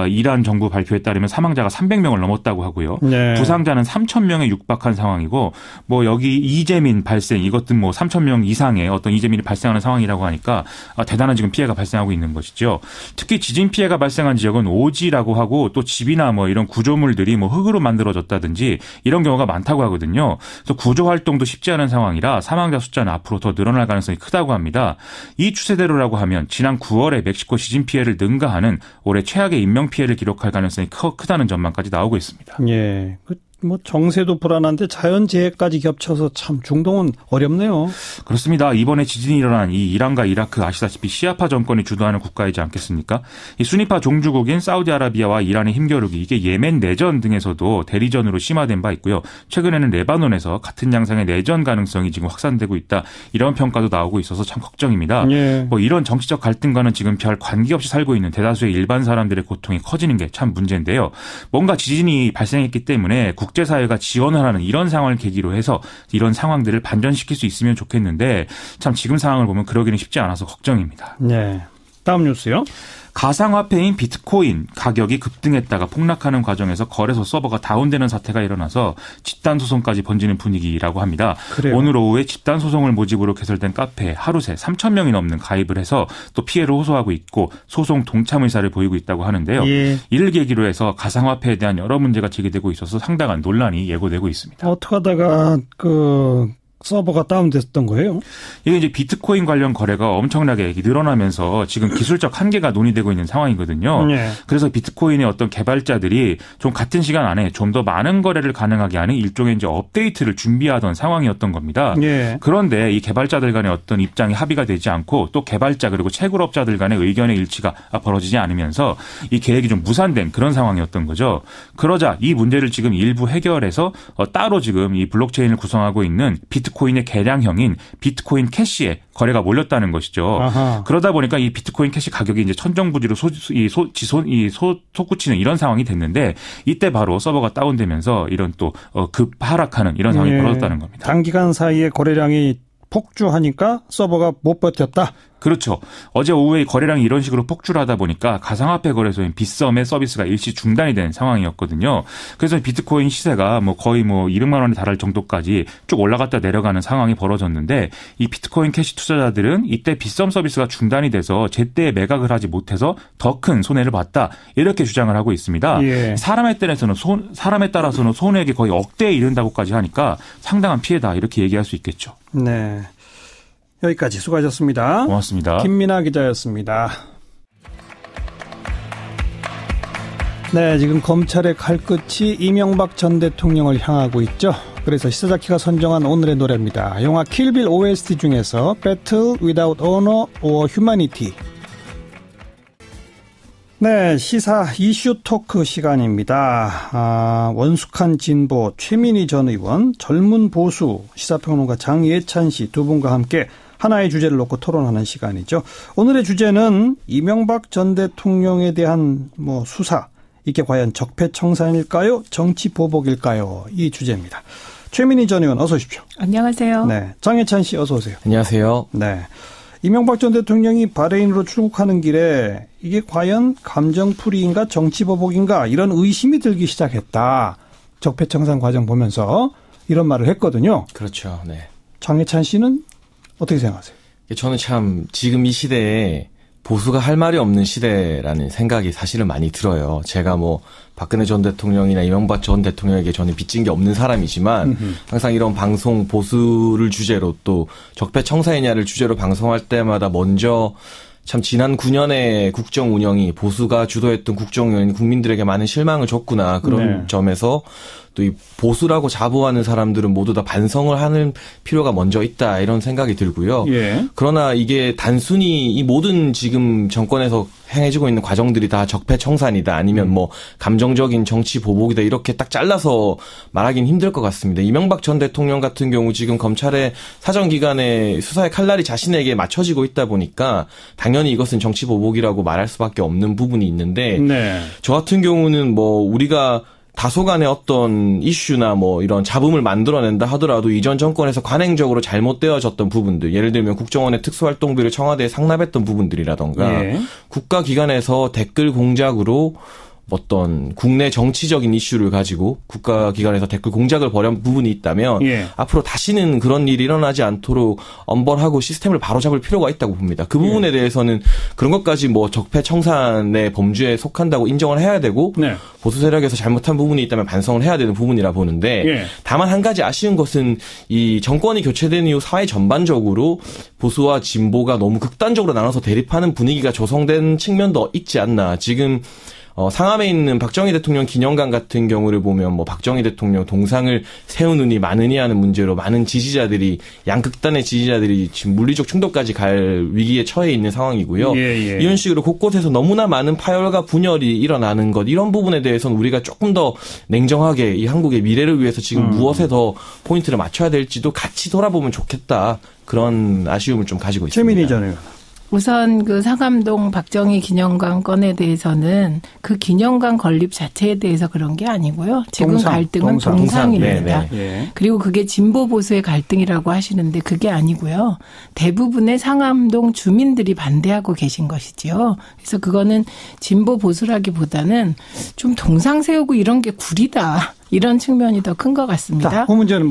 이란 정부 발표에 따르면 사망자가 300명을 넘었다고 하고요. 부상자는 3,000명에 육박한 상황이고 뭐 여기 이재민 발생 이것도 뭐 3,000명 이상의 어떤 이재민이 발생하는 상황이라고 하니까 대단한 지금 피해가 발생하고 있는 것이죠. 특히 지진 피해가 발생한 지역은 오지라고 하고 또 집이나 뭐 이런 구조물들이 뭐 흙으로 만들어졌다든지 이런 경우가 많다고 하거든요. 그래서 구조 활동도 쉽지 않은 상황이라 사망자 숫자는 앞으로 더 늘어날 가능성이 크다고 합니다. 이 추세대로라고 하면 지난 9월에 멕시코 지진 피해를 능가하는 올해 최악의 인명 피해를 기록할 가능성이 크다는 전망까지 나오고 있습니다. 예. 뭐 정세도 불안한데 자연재해까지 겹쳐서 참 중동은 어렵네요. 그렇습니다. 이번에 지진이 일어난 이 이란과 이라크 아시다시피 시아파 정권이 주도하는 국가이지 않겠습니까? 이 수니파 종주국인 사우디아라비아와 이란의 힘겨루기 이게 예멘 내전 등에서도 대리전으로 심화된 바 있고요. 최근에는 레바논에서 같은 양상의 내전 가능성이 지금 확산되고 있다. 이런 평가도 나오고 있어서 참 걱정입니다. 뭐 이런 정치적 갈등과는 지금 별 관계없이 살고 있는 대다수의 일반 사람들의 고통이 커지는 게 참 문제인데요. 뭔가 지진이 발생했기 때문에 국제사회가 지원을 하는 이런 상황을 계기로 해서 이런 상황들을 반전시킬 수 있으면 좋겠는데 참 지금 상황을 보면 그러기는 쉽지 않아서 걱정입니다. 네. 다음 뉴스요. 가상화폐인 비트코인 가격이 급등했다가 폭락하는 과정에서 거래소 서버가 다운되는 사태가 일어나서 집단 소송까지 번지는 분위기라고 합니다. 그래요. 오늘 오후에 집단 소송을 모집으로 개설된 카페에 하루 새 3,000명이 넘는 가입을 해서 또 피해를 호소하고 있고 소송 동참 의사를 보이고 있다고 하는데요. 이를 계기로 해서 가상화폐에 대한 여러 문제가 제기되고 있어서 상당한 논란이 예고되고 있습니다. 어떻게 하다가 서버가 다운됐던 거예요? 이게 이제 비트코인 관련 거래가 엄청나게 늘어나면서 지금 기술적 한계가 논의되고 있는 상황이거든요. 그래서 비트코인의 어떤 개발자들이 좀 같은 시간 안에 좀 더 많은 거래를 가능하게 하는 일종의 이제 업데이트를 준비하던 상황이었던 겁니다. 그런데 이 개발자들 간의 어떤 입장이 합의가 되지 않고 또 개발자 그리고 채굴업자들 간의 의견의 일치가 벌어지지 않으면서 이 계획이 좀 무산된 그런 상황이었던 거죠. 그러자 이 문제를 지금 일부 해결해서 따로 지금 이 블록체인을 구성하고 있는 비트코인 비트코인의 개량형인 비트코인 캐시에 거래가 몰렸다는 것이죠. 아하. 그러다 보니까 이 비트코인 캐시 가격이 이제 천정부지로 솟구치는 이런 상황이 됐는데 이때 바로 서버가 다운되면서 이런 또 급하락하는 이런 상황이 벌어졌다는 겁니다. 단기간 사이에 거래량이 폭주하니까 서버가 못 버텼다. 그렇죠. 어제 오후에 거래량이 이런 식으로 폭주를 하다 보니까 가상화폐 거래소인 빗썸의 서비스가 일시 중단이 된 상황이었거든요. 그래서 비트코인 시세가 거의 200만 원에 달할 정도까지 쭉 올라갔다 내려가는 상황이 벌어졌는데 이 비트코인 캐시 투자자들은 이때 빗썸 서비스가 중단이 돼서 제때 매각을 하지 못해서 더 큰 손해를 봤다. 이렇게 주장을 하고 있습니다. 예. 사람에 따라서는 손해액이 거의 억대에 이른다고까지 하니까 상당한 피해다. 이렇게 얘기할 수 있겠죠. 네. 여기까지 수고하셨습니다. 고맙습니다. 김민아 기자였습니다. 네, 지금 검찰의 칼끝이 이명박 전 대통령을 향하고 있죠. 그래서 시사자키가 선정한 오늘의 노래입니다. 영화 킬빌 OST 중에서 Battle Without Honor or Humanity. 네, 시사 이슈 토크 시간입니다. 원숙한 진보 최민희 전 의원, 젊은 보수 시사평론가 장예찬 씨 두 분과 함께 하나의 주제를 놓고 토론하는 시간이죠. 오늘의 주제는 이명박 전 대통령에 대한 수사, 이게 과연 적폐청산일까요? 정치보복일까요? 이 주제입니다. 최민희 전 의원 어서 오십시오. 안녕하세요. 네, 장예찬 씨 어서 오세요. 안녕하세요. 네, 이명박 전 대통령이 바레인으로 출국하는 길에 이게 과연 감정풀이인가 정치보복인가 이런 의심이 들기 시작했다. 적폐청산 과정 보면서 이런 말을 했거든요. 그렇죠. 네. 장예찬 씨는 어떻게 생각하세요? 저는 참 지금 이 시대에 보수가 할 말이 없는 시대라는 생각이 사실은 많이 들어요. 제가 박근혜 전 대통령이나 이명박 전 대통령에게 저는 빚진 게 없는 사람이지만 항상 이런 방송 보수를 주제로 또 적폐청산이냐를 주제로 방송할 때마다 먼저 참 지난 9년의 국정 운영이 보수가 주도했던 국정 운영이 국민들에게 많은 실망을 줬구나. 그런 점에서 또 이 보수라고 자부하는 사람들은 모두 다 반성을 하는 필요가 먼저 있다. 이런 생각이 들고요. 예. 그러나 이게 단순히 이 모든 지금 정권에서 행해지고 있는 과정들이 다 적폐청산이다. 아니면 감정적인 정치 보복이다. 이렇게 딱 잘라서 말하기는 힘들 것 같습니다. 이명박 전 대통령 같은 경우 지금 검찰의 사정기관의 수사의 칼날이 자신에게 맞춰지고 있다 보니까 당연히 이것은 정치 보복이라고 말할 수밖에 없는 부분이 있는데 저 같은 경우는 우리가 다소간의 어떤 이슈나 이런 잡음을 만들어낸다 하더라도 이전 정권에서 관행적으로 잘못되어졌던 부분들, 예를 들면 국정원의 특수활동비를 청와대에 상납했던 부분들이라던가 국가기관에서 댓글 공작으로 어떤 국내 정치적인 이슈를 가지고 국가기관에서 댓글 공작을 벌인 부분이 있다면 앞으로 다시는 그런 일이 일어나지 않도록 엄벌하고 시스템을 바로잡을 필요가 있다고 봅니다. 그 부분에 대해서는 그런 것까지 적폐청산의 범주에 속한다고 인정을 해야 되고 보수 세력에서 잘못한 부분이 있다면 반성을 해야 되는 부분이라 보는데 다만 한 가지 아쉬운 것은 이 정권이 교체된 이후 사회 전반적으로 보수와 진보가 너무 극단적으로 나눠서 대립하는 분위기가 조성된 측면도 있지 않나. 지금 상암에 있는 박정희 대통령 기념관 같은 경우를 보면 박정희 대통령 동상을 세우느니 마느니 하는 문제로 많은 지지자들이 양극단의 지지자들이 지금 물리적 충돌까지 갈 위기에 처해 있는 상황이고요. 이런 식으로 곳곳에서 너무나 많은 파열과 분열이 일어나는 것, 이런 부분에 대해서는 우리가 조금 더 냉정하게 이 한국의 미래를 위해서 지금 무엇에 더 포인트를 맞춰야 될지도 같이 돌아보면 좋겠다. 그런 아쉬움을 좀 가지고 있습니다. 최민희 전 의원. 우선 그 상암동 박정희 기념관 건에 대해서는 그 기념관 건립 자체에 대해서 그런 게 아니고요. 지금 갈등은 동상입니다. 그리고 그게 진보 보수의 갈등이라고 하시는데 그게 아니고요. 대부분의 상암동 주민들이 반대하고 계신 것이지요. 그래서 그거는 진보 보수라기보다는 좀 동상 세우고 이런 게 구리다. 이런 측면이 더 큰 것 같습니다. 그 문제는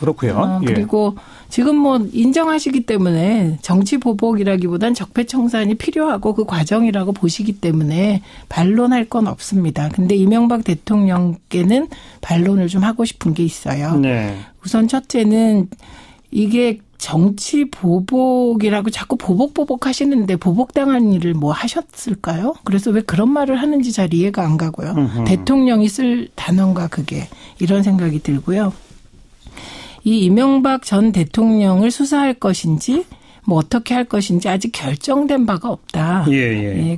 그렇고요. 그리고 지금 인정하시기 때문에 정치 보복이라기보단 적폐청산이 필요하고 그 과정이라고 보시기 때문에 반론할 건 없습니다. 근데 이명박 대통령께는 반론을 좀 하고 싶은 게 있어요. 우선 첫째는 이게 정치 보복이라고 자꾸 보복 하시는데 보복당한 일을 하셨을까요? 그래서 왜 그런 말을 하는지 잘 이해가 안 가고요. 대통령이 쓸 단어인가 그게 이런 생각이 들고요. 이 이명박 전 대통령을 수사할 것인지 어떻게 할 것인지 아직 결정된 바가 없다.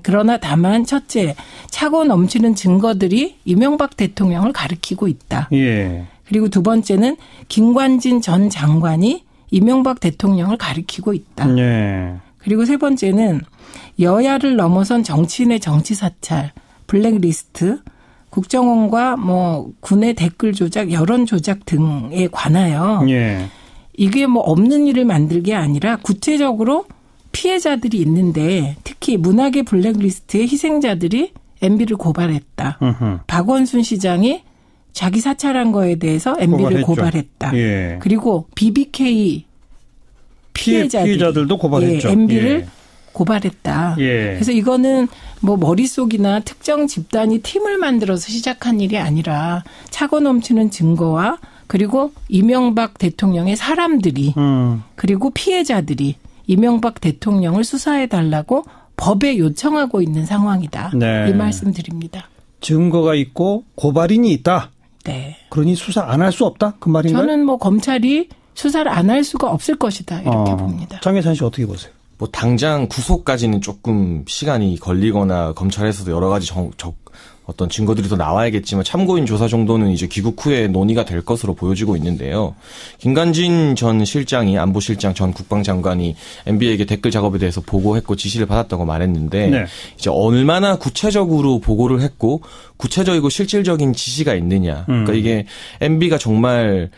그러나 다만 첫째 차고 넘치는 증거들이 이명박 대통령을 가리키고 있다. 그리고 두 번째는 김관진 전 장관이 이명박 대통령을 가리키고 있다. 네. 그리고 세 번째는 여야를 넘어선 정치인의 정치 사찰, 블랙리스트, 국정원과 뭐 군의 댓글 조작, 여론 조작 등에 관하여 네. 이게 뭐 없는 일을 만들게 아니라 구체적으로 피해자들이 있는데 특히 문학의 블랙리스트의 희생자들이 MB를 고발했다. 박원순 시장이 자기 사찰한 거에 대해서 MB를 고발했다. 예. 그리고 BBK 피해자들도 고발했죠. 예, MB를 고발했다. 예. 그래서 이거는 뭐 머릿속이나 특정 집단이 팀을 만들어서 시작한 일이 아니라 차고 넘치는 증거와 그리고 이명박 대통령의 사람들이 그리고 피해자들이 이명박 대통령을 수사해달라고 법에 요청하고 있는 상황이다. 네. 이 말씀 드립니다. 증거가 있고 고발인이 있다. 네. 그러니 수사 안 할 수 없다? 그 말인가요? 저는 뭐 검찰이 수사를 안 할 수가 없을 것이다. 이렇게 봅니다. 장혜찬 씨 어떻게 보세요? 뭐 당장 구속까지는 조금 시간이 걸리거나 검찰에서도 여러 가지 어떤 증거들이 더 나와야겠지만 참고인 조사 정도는 이제 귀국 후에 논의가 될 것으로 보여지고 있는데요. 김관진 전 실장이 안보실장 전 국방장관이 MB에게 댓글 작업에 대해서 보고했고 지시를 받았다고 말했는데 네. 이제 얼마나 구체적으로 보고를 했고 구체적이고 실질적인 지시가 있느냐. 그러니까 이게 MB가 정말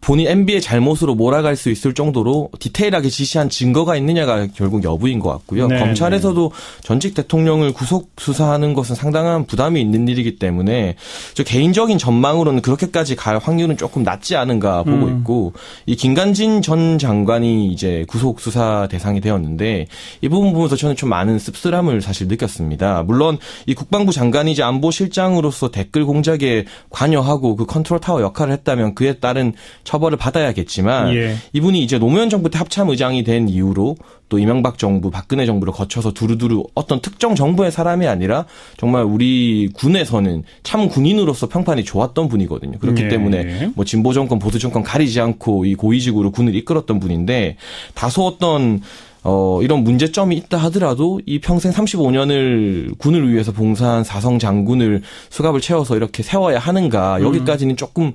본인 MB의 잘못으로 몰아갈 수 있을 정도로 디테일하게 지시한 증거가 있느냐가 결국 여부인 것 같고요. 네, 검찰에서도 전직 대통령을 구속 수사하는 것은 상당한 부담이 있는 일이기 때문에 저 개인적인 전망으로는 그렇게까지 갈 확률은 조금 낮지 않은가 보고 있고 이 김관진 전 장관이 이제 구속 수사 대상이 되었는데 이 부분 보면서 저는 좀 많은 씁쓸함을 사실 느꼈습니다. 물론 이 국방부 장관이자 안보실장으로서 댓글 공작에 관여하고 그 컨트롤 타워 역할을 했다면 그에 따른 처벌을 받아야겠지만 예. 이분이 이제 노무현 정부 때 합참 의장이 된 이후로 또 이명박 정부, 박근혜 정부를 거쳐서 두루두루 어떤 특정 정부의 사람이 아니라 정말 우리 군에서는 참 군인으로서 평판이 좋았던 분이거든요. 그렇기 예. 때문에 뭐 진보 정권, 보수 정권 가리지 않고 이 고위직으로 군을 이끌었던 분인데 다소 어떤 이런 문제점이 있다 하더라도 이 평생 35년을 군을 위해서 봉사한 사성 장군을 수갑을 채워서 이렇게 세워야 하는가 여기까지는 조금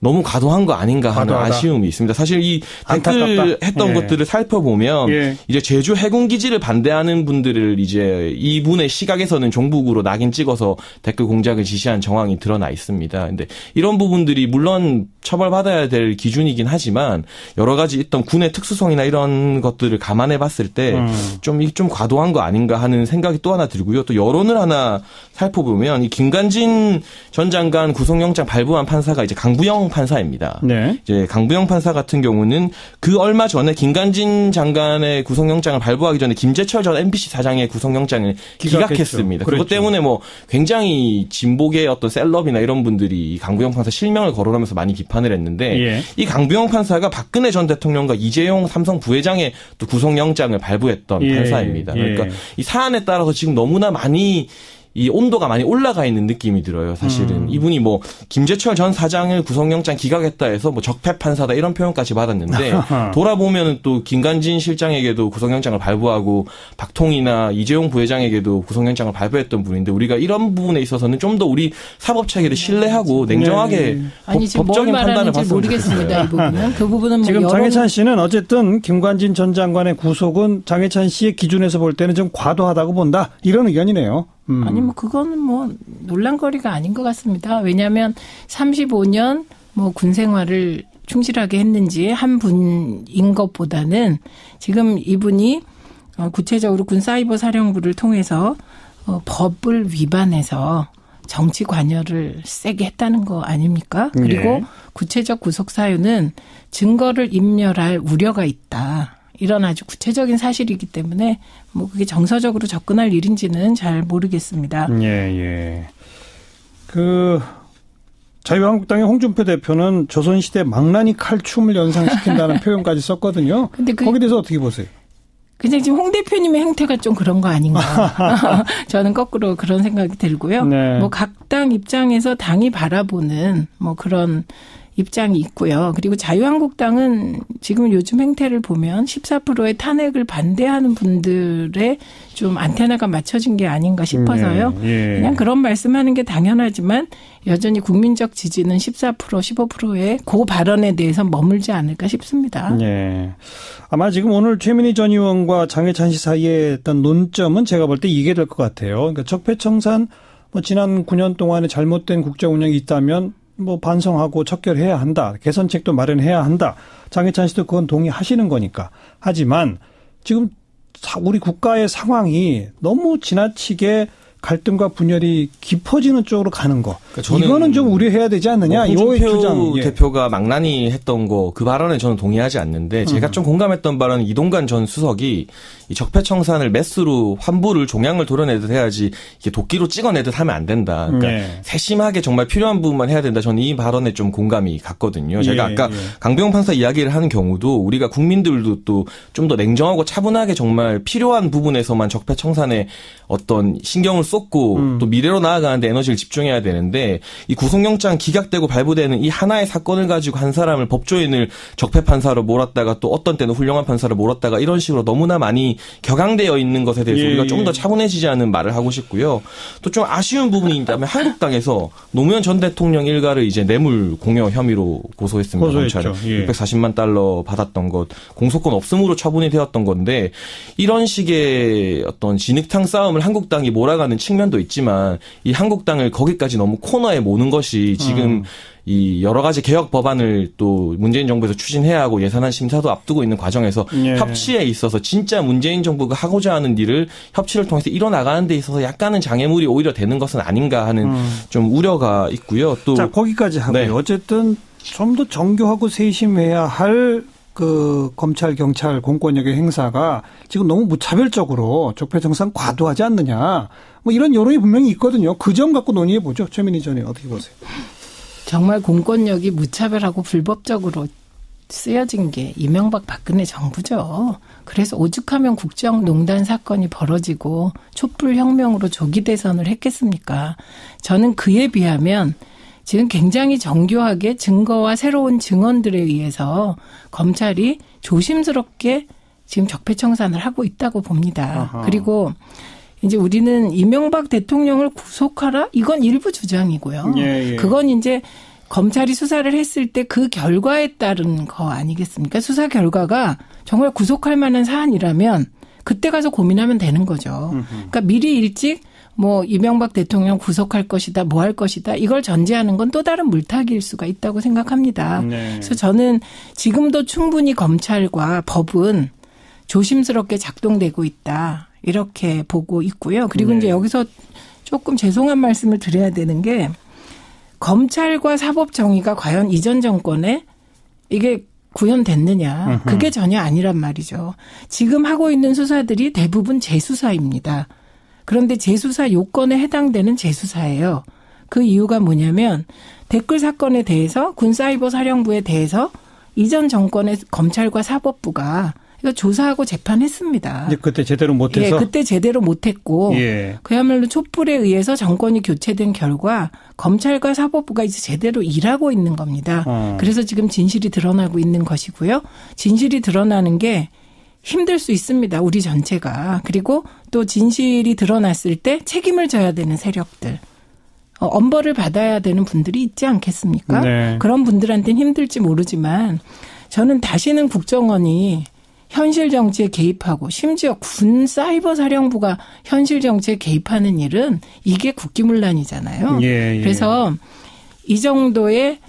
너무 과도한 거 아닌가 하는 아쉬움이 있습니다. 사실 이 댓글 했던 것들을 살펴보면 이제 제주 해군기지를 반대하는 분들을 이제 이분의 시각에서는 종북으로 낙인 찍어서 댓글 공작을 지시한 정황이 드러나 있습니다. 근데 이런 부분들이 물론 처벌받아야 될 기준이긴 하지만 여러 가지 있던 군의 특수성이나 이런 것들을 감안해 봤을 때 좀 과도한 거 아닌가 하는 생각이 또 하나 들고요. 또 여론을 하나 살펴보면 이 김관진 전 장관 구속영장 발부한 판사가 이제 강부영 판사입니다. 네. 이제 강부영 판사 같은 경우는 그 얼마 전에 김관진 장관의 구속영장을 발부하기 전에 김재철 전 MBC 사장의 구속영장을 기각했습니다. 그것 때문에 뭐 굉장히 진보계의 어떤 셀럽이나 이런 분들이 이 강부영 판사 실명을 거론하면서 많이 비판을 했는데 예. 이 강부영 판사가 박근혜 전 대통령과 이재용 삼성 부회장의 또 구속영장을 발부했던 판사입니다. 그러니까 이 사안에 따라서 지금 너무나 많이 이 온도가 많이 올라가 있는 느낌이 들어요. 사실은 이분이 뭐 김재철 전 사장을 구속영장 기각했다 해서 뭐 적폐 판사다 이런 표현까지 받았는데 돌아보면은 또 김관진 실장에게도 구속영장을 발부하고 박통이나 이재용 부회장에게도 구속영장을 발부했던 분인데 우리가 이런 부분에 있어서는 좀 더 우리 사법 체계를 신뢰하고 냉정하게 법적인 판단을 봤으면 모르겠습니다. 이 부분은 그 부분은 뭐 지금 장혜찬 씨는 어쨌든 김관진 전 장관의 구속은 장혜찬 씨의 기준에서 볼 때는 좀 과도하다고 본다 이런 의견이네요. 아니 뭐 그거는 뭐 논란거리가 아닌 것 같습니다. 왜냐하면 35년 뭐 군 생활을 충실하게 했는지 한 분인 것보다는 지금 이분이 구체적으로 군 사이버 사령부를 통해서 법을 위반해서 정치 관여를 세게 했다는 거 아닙니까? 그리고 예. 구체적 구속 사유는 증거를 인멸할 우려가 있다. 이런 아주 구체적인 사실이기 때문에 뭐 그게 정서적으로 접근할 일인지는 잘 모르겠습니다. 예. 자유한국당의 홍준표 대표는 조선시대 망나니 칼춤을 연상시킨다는 표현까지 썼거든요. 근데 거기에 대해서 어떻게 보세요? 그냥 지금 홍 대표님의 행태가 좀 그런 거 아닌가. 저는 거꾸로 그런 생각이 들고요. 네. 뭐 각 당 입장에서 당이 바라보는 뭐 그런 입장이 있고요. 그리고 자유한국당은 지금 요즘 행태를 보면 14%의 탄핵을 반대하는 분들의 좀 안테나가 맞춰진 게 아닌가 싶어서요. 그냥 그런 말씀하는 게 당연하지만 여전히 국민적 지지는 14%, 15%의 그 발언에 대해서 머물지 않을까 싶습니다. 네. 아마 지금 오늘 최민희 전 의원과 장해찬 씨 사이에 어떤 논점은 제가 볼 때 이게 될 것 같아요. 그러니까 적폐청산 뭐 지난 9년 동안에 잘못된 국정 운영이 있다면 뭐 반성하고 척결해야 한다. 개선책도 마련해야 한다. 장해찬 씨도 그건 동의하시는 거니까. 하지만 지금 우리 국가의 상황이 너무 지나치게 갈등과 분열이 깊어지는 쪽으로 가는 거. 그러니까 이거는 좀 우려해야 되지 않느냐. 홍준표 대표가 망나니 했던 거 그 발언에 저는 동의하지 않는데 제가 좀 공감했던 발언은 이동관 전 수석이 이 적폐청산을 메스로 환부를 종양을 도려내듯 해야지 이게 도끼로 찍어내듯 하면 안 된다. 그러니까 세심하게 정말 필요한 부분만 해야 된다. 저는 이 발언에 좀 공감이 갔거든요. 제가 아까 강병훈 판사 이야기를 하는 경우도 우리가 국민들도 또 좀 더 냉정하고 차분하게 정말 필요한 부분에서만 적폐청산에 어떤 신경을 쏟고 또 미래로 나아가는데 에너지를 집중해야 되는데 이 구속영장 기각되고 발부되는 이 하나의 사건을 가지고 한 사람을 법조인을 적폐판사로 몰았다가 또 어떤 때는 훌륭한 판사로 몰았다가 이런 식으로 너무나 많이 격앙되어 있는 것에 대해서 우리가 좀 더 차분해지자는 말을 하고 싶고요. 또 좀 아쉬운 부분이 있다면 한국당에서 노무현 전 대통령 일가를 이제 뇌물 공여 혐의로 고소했습니다. 검찰에 640만 달러 받았던 것 공소권 없음으로 처분이 되었던 건데 이런 식의 어떤 진흙탕 싸움을 한국당이 몰아가는 측면도 있지만 이 한국당을 거기까지 너무 코너에 모는 것이 지금 이 여러 가지 개혁 법안을 또 문재인 정부에서 추진해야 하고 예산안 심사도 앞두고 있는 과정에서 협치에 있어서 진짜 문재인 정부가 하고자 하는 일을 협치를 통해서 이뤄나가는 데 있어서 약간은 장애물이 오히려 되는 것은 아닌가 하는 좀 우려가 있고요. 또 자, 거기까지 하고요. 네. 어쨌든 좀 더 정교하고 세심해야 할 그 검찰, 경찰, 공권력의 행사가 지금 너무 무차별적으로 적폐청산 과도하지 않느냐. 뭐 이런 여론이 분명히 있거든요. 그 점 갖고 논의해 보죠. 최민희 전 의원 어떻게 보세요? 정말 공권력이 무차별하고 불법적으로 쓰여진 게 이명박 박근혜 정부죠. 그래서 오죽하면 국정농단 사건이 벌어지고 촛불혁명으로 조기 대선을 했겠습니까? 저는 그에 비하면 지금 굉장히 정교하게 증거와 새로운 증언들에 의해서 검찰이 조심스럽게 지금 적폐청산을 하고 있다고 봅니다. 아하. 그리고 이제 우리는 이명박 대통령을 구속하라? 이건 일부 주장이고요. 그건 이제 검찰이 수사를 했을 때 그 결과에 따른 거 아니겠습니까? 수사 결과가 정말 구속할 만한 사안이라면 그때 가서 고민하면 되는 거죠. 그러니까 미리 일찍 뭐 이명박 대통령 구속할 것이다, 뭐 할 것이다 이걸 전제하는 건 또 다른 물타기일 수가 있다고 생각합니다. 그래서 저는 지금도 충분히 검찰과 법은 조심스럽게 작동되고 있다. 이렇게 보고 있고요. 그리고 이제 여기서 조금 죄송한 말씀을 드려야 되는 게 검찰과 사법 정의가 과연 이전 정권에 이게 구현됐느냐. 그게 전혀 아니란 말이죠. 지금 하고 있는 수사들이 대부분 재수사입니다. 그런데 재수사 요건에 해당되는 재수사예요. 그 이유가 뭐냐면 댓글 사건에 대해서 군사이버사령부에 대해서 이전 정권의 검찰과 사법부가 이거 조사하고 재판했습니다. 근데 그때 제대로 못해서? 예, 그때 제대로 못했고 그야말로 촛불에 의해서 정권이 교체된 결과 검찰과 사법부가 이제 제대로 일하고 있는 겁니다. 그래서 지금 진실이 드러나고 있는 것이고요. 진실이 드러나는 게 힘들 수 있습니다. 우리 전체가. 그리고 또 진실이 드러났을 때 책임을 져야 되는 세력들. 엄벌을 받아야 되는 분들이 있지 않겠습니까? 네. 그런 분들한테는 힘들지 모르지만 저는 다시는 국정원이 현실 정치에 개입하고 심지어 군 사이버 사령부가 현실 정치에 개입하는 일은 이게 국기문란이잖아요. 그래서 이 정도의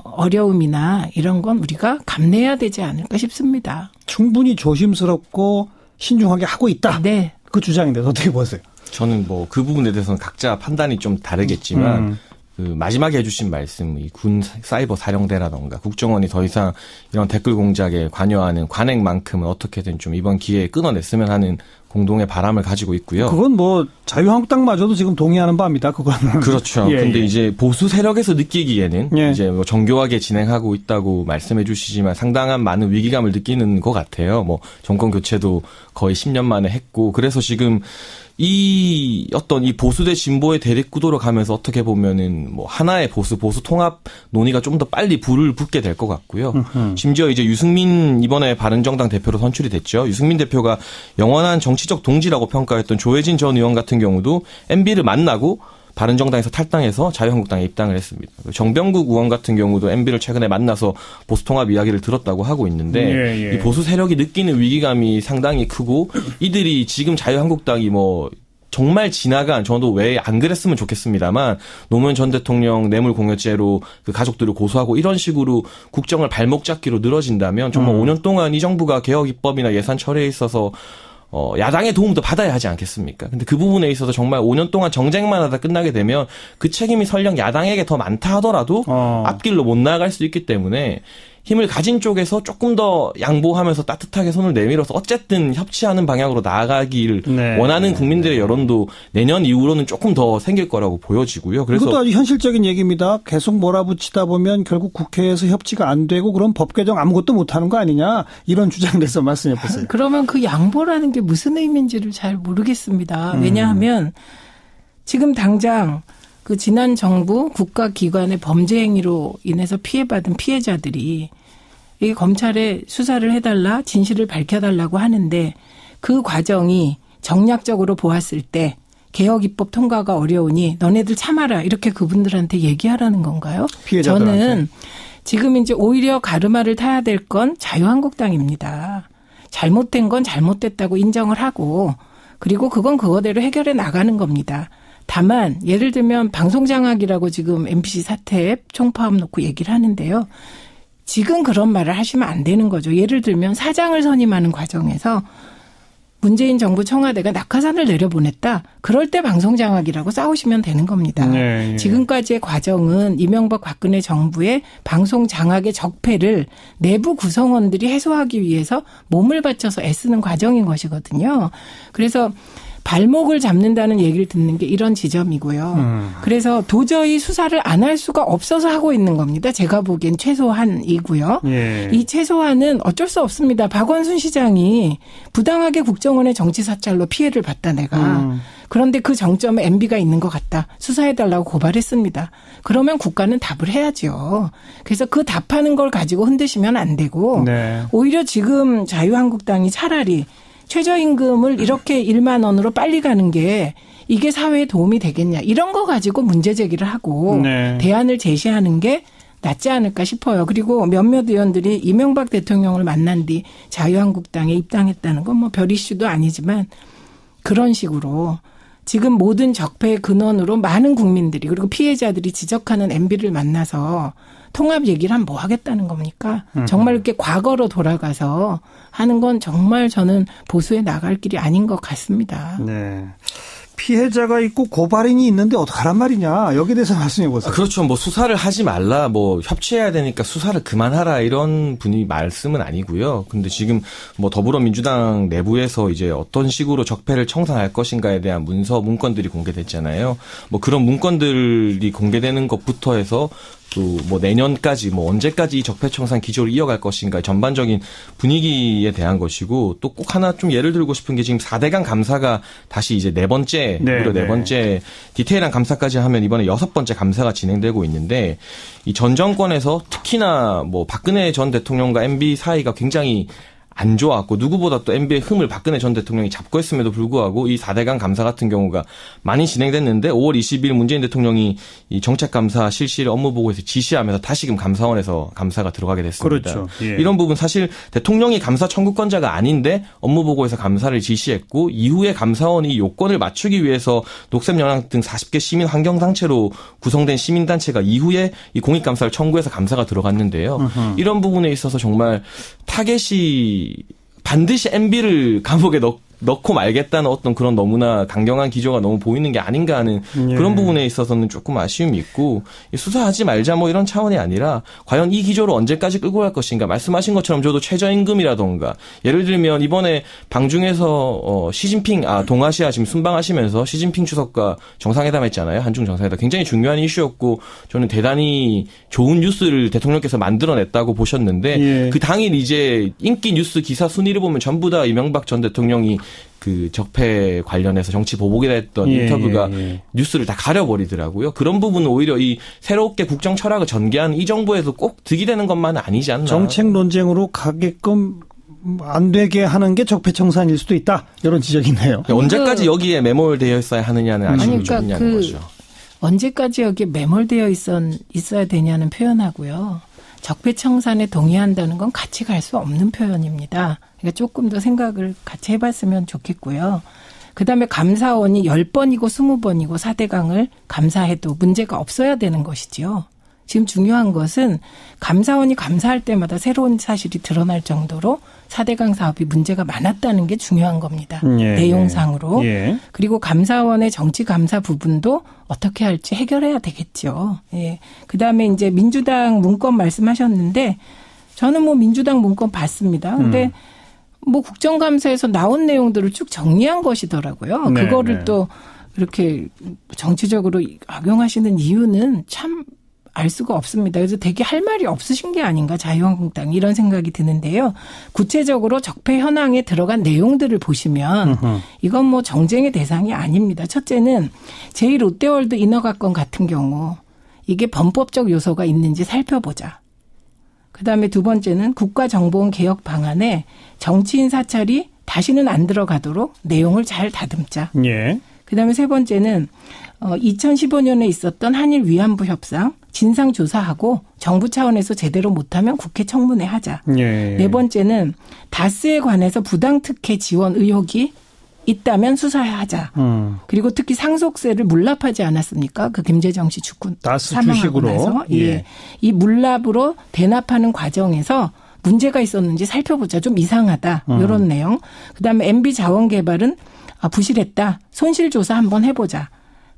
어려움이나 이런 건 우리가 감내해야 되지 않을까 싶습니다. 충분히 조심스럽고 신중하게 하고 있다. 네. 그 주장인데 어떻게 보세요? 저는 뭐 그 부분에 대해서는 각자 판단이 좀 다르겠지만 그 마지막에 해주신 말씀, 이 군 사이버 사령대라던가 국정원이 더 이상 이런 댓글 공작에 관여하는 관행만큼은 어떻게든 좀 이번 기회에 끊어냈으면 하는 공동의 바람을 가지고 있고요. 그건 뭐 자유한국당마저도 지금 동의하는 바입니다. 그거는. 그렇죠. 근데 이제 보수 세력에서 느끼기에는 이제 뭐 정교하게 진행하고 있다고 말씀해 주시지만 상당한 많은 위기감을 느끼는 것 같아요. 뭐 정권 교체도 거의 10년 만에 했고 그래서 지금 이 보수 대 진보의 대립 구도로 가면서 어떻게 보면은 뭐 하나의 보수 통합 논의가 좀 더 빨리 불을 붙게 될 것 같고요. 심지어 이제 유승민 이번에 바른정당 대표로 선출이 됐죠. 유승민 대표가 영원한 정치적 동지라고 평가했던 조혜진 전 의원 같은 경우도 MB를 만나고 바른정당에서 탈당해서 자유한국당에 입당을 했습니다. 정병국 의원 같은 경우도 MB를 최근에 만나서 보수 통합 이야기를 들었다고 하고 있는데 이 보수 세력이 느끼는 위기감이 상당히 크고 이들이 지금 자유한국당이 뭐 정말 지나간, 저도 왜 안 그랬으면 좋겠습니다만 노무현 전 대통령 뇌물공여죄로 그 가족들을 고소하고 이런 식으로 국정을 발목 잡기로 늘어진다면 정말 5년 동안 이 정부가 개혁 입법이나 예산 처리에 있어서 야당의 도움도 받아야 하지 않겠습니까? 근데 그 부분에 있어서 정말 5년 동안 정쟁만 하다 끝나게 되면 그 책임이 설령 야당에게 더 많다 하더라도 앞길로 못 나아갈 수 있기 때문에 힘을 가진 쪽에서 조금 더 양보하면서 따뜻하게 손을 내밀어서 어쨌든 협치하는 방향으로 나아가길 원하는 국민들의 여론도 내년 이후로는 조금 더 생길 거라고 보여지고요. 그래서 이것도 아주 현실적인 얘기입니다. 계속 몰아붙이다 보면 결국 국회에서 협치가 안 되고 그럼 법 개정 아무것도 못하는 거 아니냐 이런 주장에서 말씀해 보세요. 그러면 그 양보라는 게 무슨 의미인지를 잘 모르겠습니다. 왜냐하면 지금 당장 그 지난 정부 국가기관의 범죄 행위로 인해서 피해받은 피해자들이 이게 검찰에 수사를 해달라 진실을 밝혀달라고 하는데 그 과정이 정략적으로 보았을 때 개혁입법 통과가 어려우니 너네들 참아라 이렇게 그분들한테 얘기하라는 건가요? 피해자들한테. 저는 지금 이제 오히려 가르마를 타야 될 건 자유한국당입니다. 잘못된 건 잘못됐다고 인정을 하고 그리고 그건 그거대로 해결해 나가는 겁니다. 다만 예를 들면 방송장악이라고 지금 MBC 사태에 총파업 놓고 얘기를 하는데요. 지금 그런 말을 하시면 안 되는 거죠. 예를 들면 사장을 선임하는 과정에서 문재인 정부 청와대가 낙하산을 내려보냈다. 그럴 때 방송장악이라고 싸우시면 되는 겁니다. 네. 지금까지의 과정은 이명박 박근혜 정부의 방송장악의 적폐를 내부 구성원들이 해소하기 위해서 몸을 바쳐서 애쓰는 과정인 것이거든요. 그래서 발목을 잡는다는 얘기를 듣는 게 이런 지점이고요. 그래서 도저히 수사를 안 할 수가 없어서 하고 있는 겁니다. 제가 보기엔 최소한이고요. 예. 이 최소한은 어쩔 수 없습니다. 박원순 시장이 부당하게 국정원의 정치 사찰로 피해를 봤다 내가. 그런데 그 정점에 MB가 있는 것 같다. 수사해달라고 고발했습니다. 그러면 국가는 답을 해야죠. 그래서 그 답하는 걸 가지고 흔드시면 안 되고 네. 오히려 지금 자유한국당이 차라리 최저임금을 이렇게 1만 원으로 빨리 가는 게 이게 사회에 도움이 되겠냐. 이런 거 가지고 문제 제기를 하고 네. 대안을 제시하는 게 낫지 않을까 싶어요. 그리고 몇몇 의원들이 이명박 대통령을 만난 뒤 자유한국당에 입당했다는 건 뭐 별 이슈도 아니지만 그런 식으로 지금 모든 적폐의 근원으로 많은 국민들이 그리고 피해자들이 지적하는 MB를 만나서 통합 얘기를 하면 뭐 하겠다는 겁니까? 정말 이렇게 과거로 돌아가서 하는 건 정말 저는 보수에 나갈 길이 아닌 것 같습니다. 네. 피해자가 있고 고발인이 있는데 어떡하란 말이냐. 여기에 대해서 말씀해 보세요. 그렇죠. 뭐 수사를 하지 말라, 뭐 협치해야 되니까 수사를 그만하라 이런 분이 말씀은 아니고요. 근데 지금 뭐 더불어민주당 내부에서 이제 어떤 식으로 적폐를 청산할 것인가에 대한 문건들이 공개됐잖아요. 뭐 그런 문건들이 공개되는 것부터 해서 또 뭐 내년까지 뭐 언제까지 이 적폐청산 기조를 이어갈 것인가 전반적인 분위기에 대한 것이고 또 꼭 하나 좀 예를 들고 싶은 게 지금 4대강 감사가 다시 이제 네 번째 디테일한 감사까지 하면 이번에 6번째 감사가 진행되고 있는데 이 전 정권에서 특히나 뭐 박근혜 전 대통령과 MB 사이가 굉장히 안 좋았고 누구보다 또 MB의 흠을 박근혜 전 대통령이 잡고 했음에도 불구하고 이 4대강 감사 같은 경우가 많이 진행됐는데 5월 20일 문재인 대통령이 이 정책감사 실시를 업무보고에서 지시하면서 다시금 감사원에서 감사가 들어가게 됐습니다. 그렇죠. 예. 이런 부분 사실 대통령이 감사 청구권자가 아닌데 업무보고에서 감사를 지시했고 이후에 감사원이 요건을 맞추기 위해서 녹색연합 등 40개 시민 환경단체로 구성된 시민단체가 이후에 이 공익감사를 청구해서 감사가 들어갔는데요. 이런 부분에 있어서 정말 타겟이 반드시 MB를 감옥에 넣고 말겠다는 어떤 그런 너무나 강경한 기조가 너무 보이는 게 아닌가 하는 그런 부분에 있어서는 조금 아쉬움이 있고 수사하지 말자 뭐 이런 차원이 아니라 과연 이 기조를 언제까지 끌고 갈 것인가 말씀하신 것처럼 저도 최저임금이라던가 예를 들면 이번에 방중에서 시진핑 동아시아 지금 순방하시면서 시진핑 주석과 정상회담 했잖아요. 한중 정상회담 굉장히 중요한 이슈였고 저는 대단히 좋은 뉴스를 대통령께서 만들어냈다고 보셨는데 그 당일 이제 인기 뉴스 기사 순위를 보면 전부 다 이명박 전 대통령이 그 적폐 관련해서 정치 보복이라 했던 인터뷰가 뉴스를 다 가려버리더라고요. 그런 부분은 오히려 이 새롭게 국정 철학을 전개한 이 정부에서 꼭 득이 되는 것만은 아니지 않나. 정책 논쟁으로 가게끔 안 되게 하는 게 적폐청산일 수도 있다. 이런 지적이 있네요. 언제까지 여기에 매몰되어 있어야 하느냐는 아쉬움이 좀 있냐는 거죠. 언제까지 여기에 매몰되어 있어야 되냐는 표현하고요. 적폐청산에 동의한다는 건 같이 갈 수 없는 표현입니다. 그러니까 조금 더 생각을 같이 해봤으면 좋겠고요. 그다음에 감사원이 10번이고 20번이고 4대강을 감사해도 문제가 없어야 되는 것이지요. 지금 중요한 것은 감사원이 감사할 때마다 새로운 사실이 드러날 정도로 4대강 사업이 문제가 많았다는 게 중요한 겁니다. 내용상으로. 그리고 감사원의 정치 감사 부분도 어떻게 할지 해결해야 되겠죠. 그다음에 이제 민주당 문건 말씀하셨는데 저는 뭐 민주당 문건 봤습니다. 근데 뭐 국정감사에서 나온 내용들을 쭉 정리한 것이더라고요. 그거를 또 이렇게 정치적으로 악용하시는 이유는 참 알 수가 없습니다. 그래서 되게 할 말이 없으신 게 아닌가 자유한국당 이런 생각이 드는데요. 구체적으로 적폐 현황에 들어간 내용들을 보시면 이건 뭐 정쟁의 대상이 아닙니다. 첫째는 제2롯데월드 인허가권 같은 경우 이게 범법적 요소가 있는지 살펴보자. 그다음에 두 번째는 국가정보원 개혁 방안에 정치인 사찰이 다시는 안 들어가도록 내용을 잘 다듬자. 그다음에 세 번째는 2015년에 있었던 한일 위안부 협상 진상조사하고 정부 차원에서 제대로 못하면 국회 청문회 하자. 네 번째는 다스에 관해서 부당특혜 지원 의혹이 있다면 수사하자. 그리고 특히 상속세를 물납하지 않았습니까? 그 김재정 씨 죽고 사망하고 나서. 이 물납으로 대납하는 과정에서 문제가 있었는지 살펴보자. 좀 이상하다. 이런 내용. 그다음에 MB 자원개발은 부실했다. 손실조사 한번 해보자.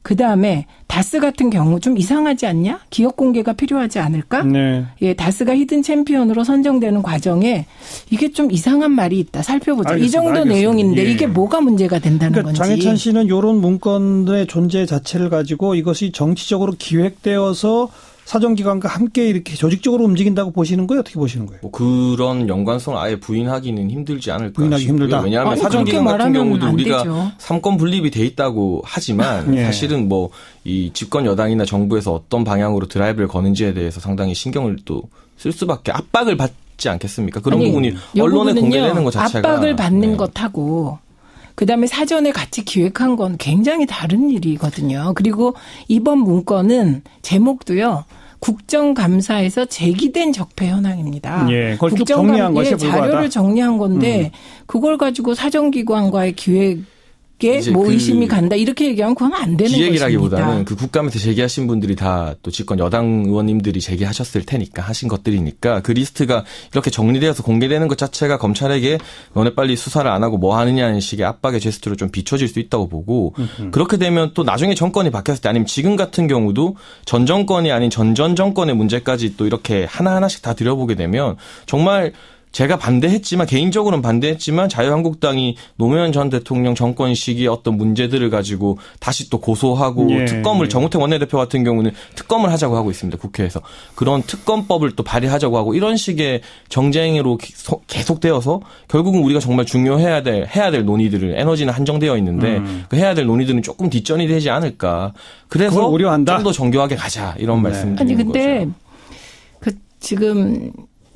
그다음에 다스 같은 경우 좀 이상하지 않냐? 기업 공개가 필요하지 않을까? 다스가 히든 챔피언으로 선정되는 과정에 이게 좀 이상한 말이 있다. 살펴보자. 이 정도 내용인데 이게 뭐가 문제가 된다는 건지. 장해찬 씨는 이런 문건의 존재 자체를 가지고 이것이 정치적으로 기획되어서 사정기관과 함께 이렇게 조직적으로 움직인다고 보시는 거예요? 어떻게 보시는 거예요? 뭐 그런 연관성을 아예 부인하기는 힘들지 않을까 부인하기 싶고요. 힘들다. 왜냐하면 사정기관 같은 경우도 우리가 삼권 분립이 돼 있다고 하지만 사실은 뭐 이 집권 여당이나 정부에서 어떤 방향으로 드라이브를 거는지에 대해서 상당히 신경을 또 쓸 수밖에 압박을 받지 않겠습니까? 그런 부분이 언론에 공개되는 것 자체가. 압박을 받는 것하고 그다음에 사전에 같이 기획한 건 굉장히 다른 일이거든요. 그리고 이번 문건은 제목도요. 국정감사에서 제기된 적폐 현황입니다. 그걸 쭉 정리한 것이 불과하다. 자료를 정리한 건데 그걸 가지고 사정기관과의 기획에 뭐 의심이 간다 이렇게 얘기하면 그건 안 되는 기획이라기보다는 것입니다. 그 국감에서 제기하신 분들이 다 또 집권 여당 의원님들이 제기하셨을 테니까 하신 것들이니까 그 리스트가 이렇게 정리되어서 공개되는 것 자체가 검찰에게 너네 빨리 수사를 안 하고 뭐 하느냐는 식의 압박의 제스처로 좀 비춰질 수 있다고 보고 그렇게 되면 또 나중에 정권이 바뀌었을 때 아니면 지금 같은 경우도 전 정권이 아닌 전전 정권의 문제까지 또 이렇게 하나하나씩 다 들여보게 되면 정말 제가 반대했지만 개인적으로는 반대했지만 자유한국당이 노무현 전 대통령 정권 시기의 어떤 문제들을 가지고 다시 또 고소하고 특검을 정우택 원내대표 같은 경우는 특검을 하자고 하고 있습니다. 국회에서. 그런 특검법을 또 발의하자고 하고 이런 식의 정쟁으로 계속되어서 결국은 우리가 정말 중요해야 될 논의들을 에너지는 한정되어 있는데 그 해야 될 논의들은 조금 뒷전이 되지 않을까. 그래서 좀 더 정교하게 가자 이런 말씀드리는 거죠. 아니 근데 그 지금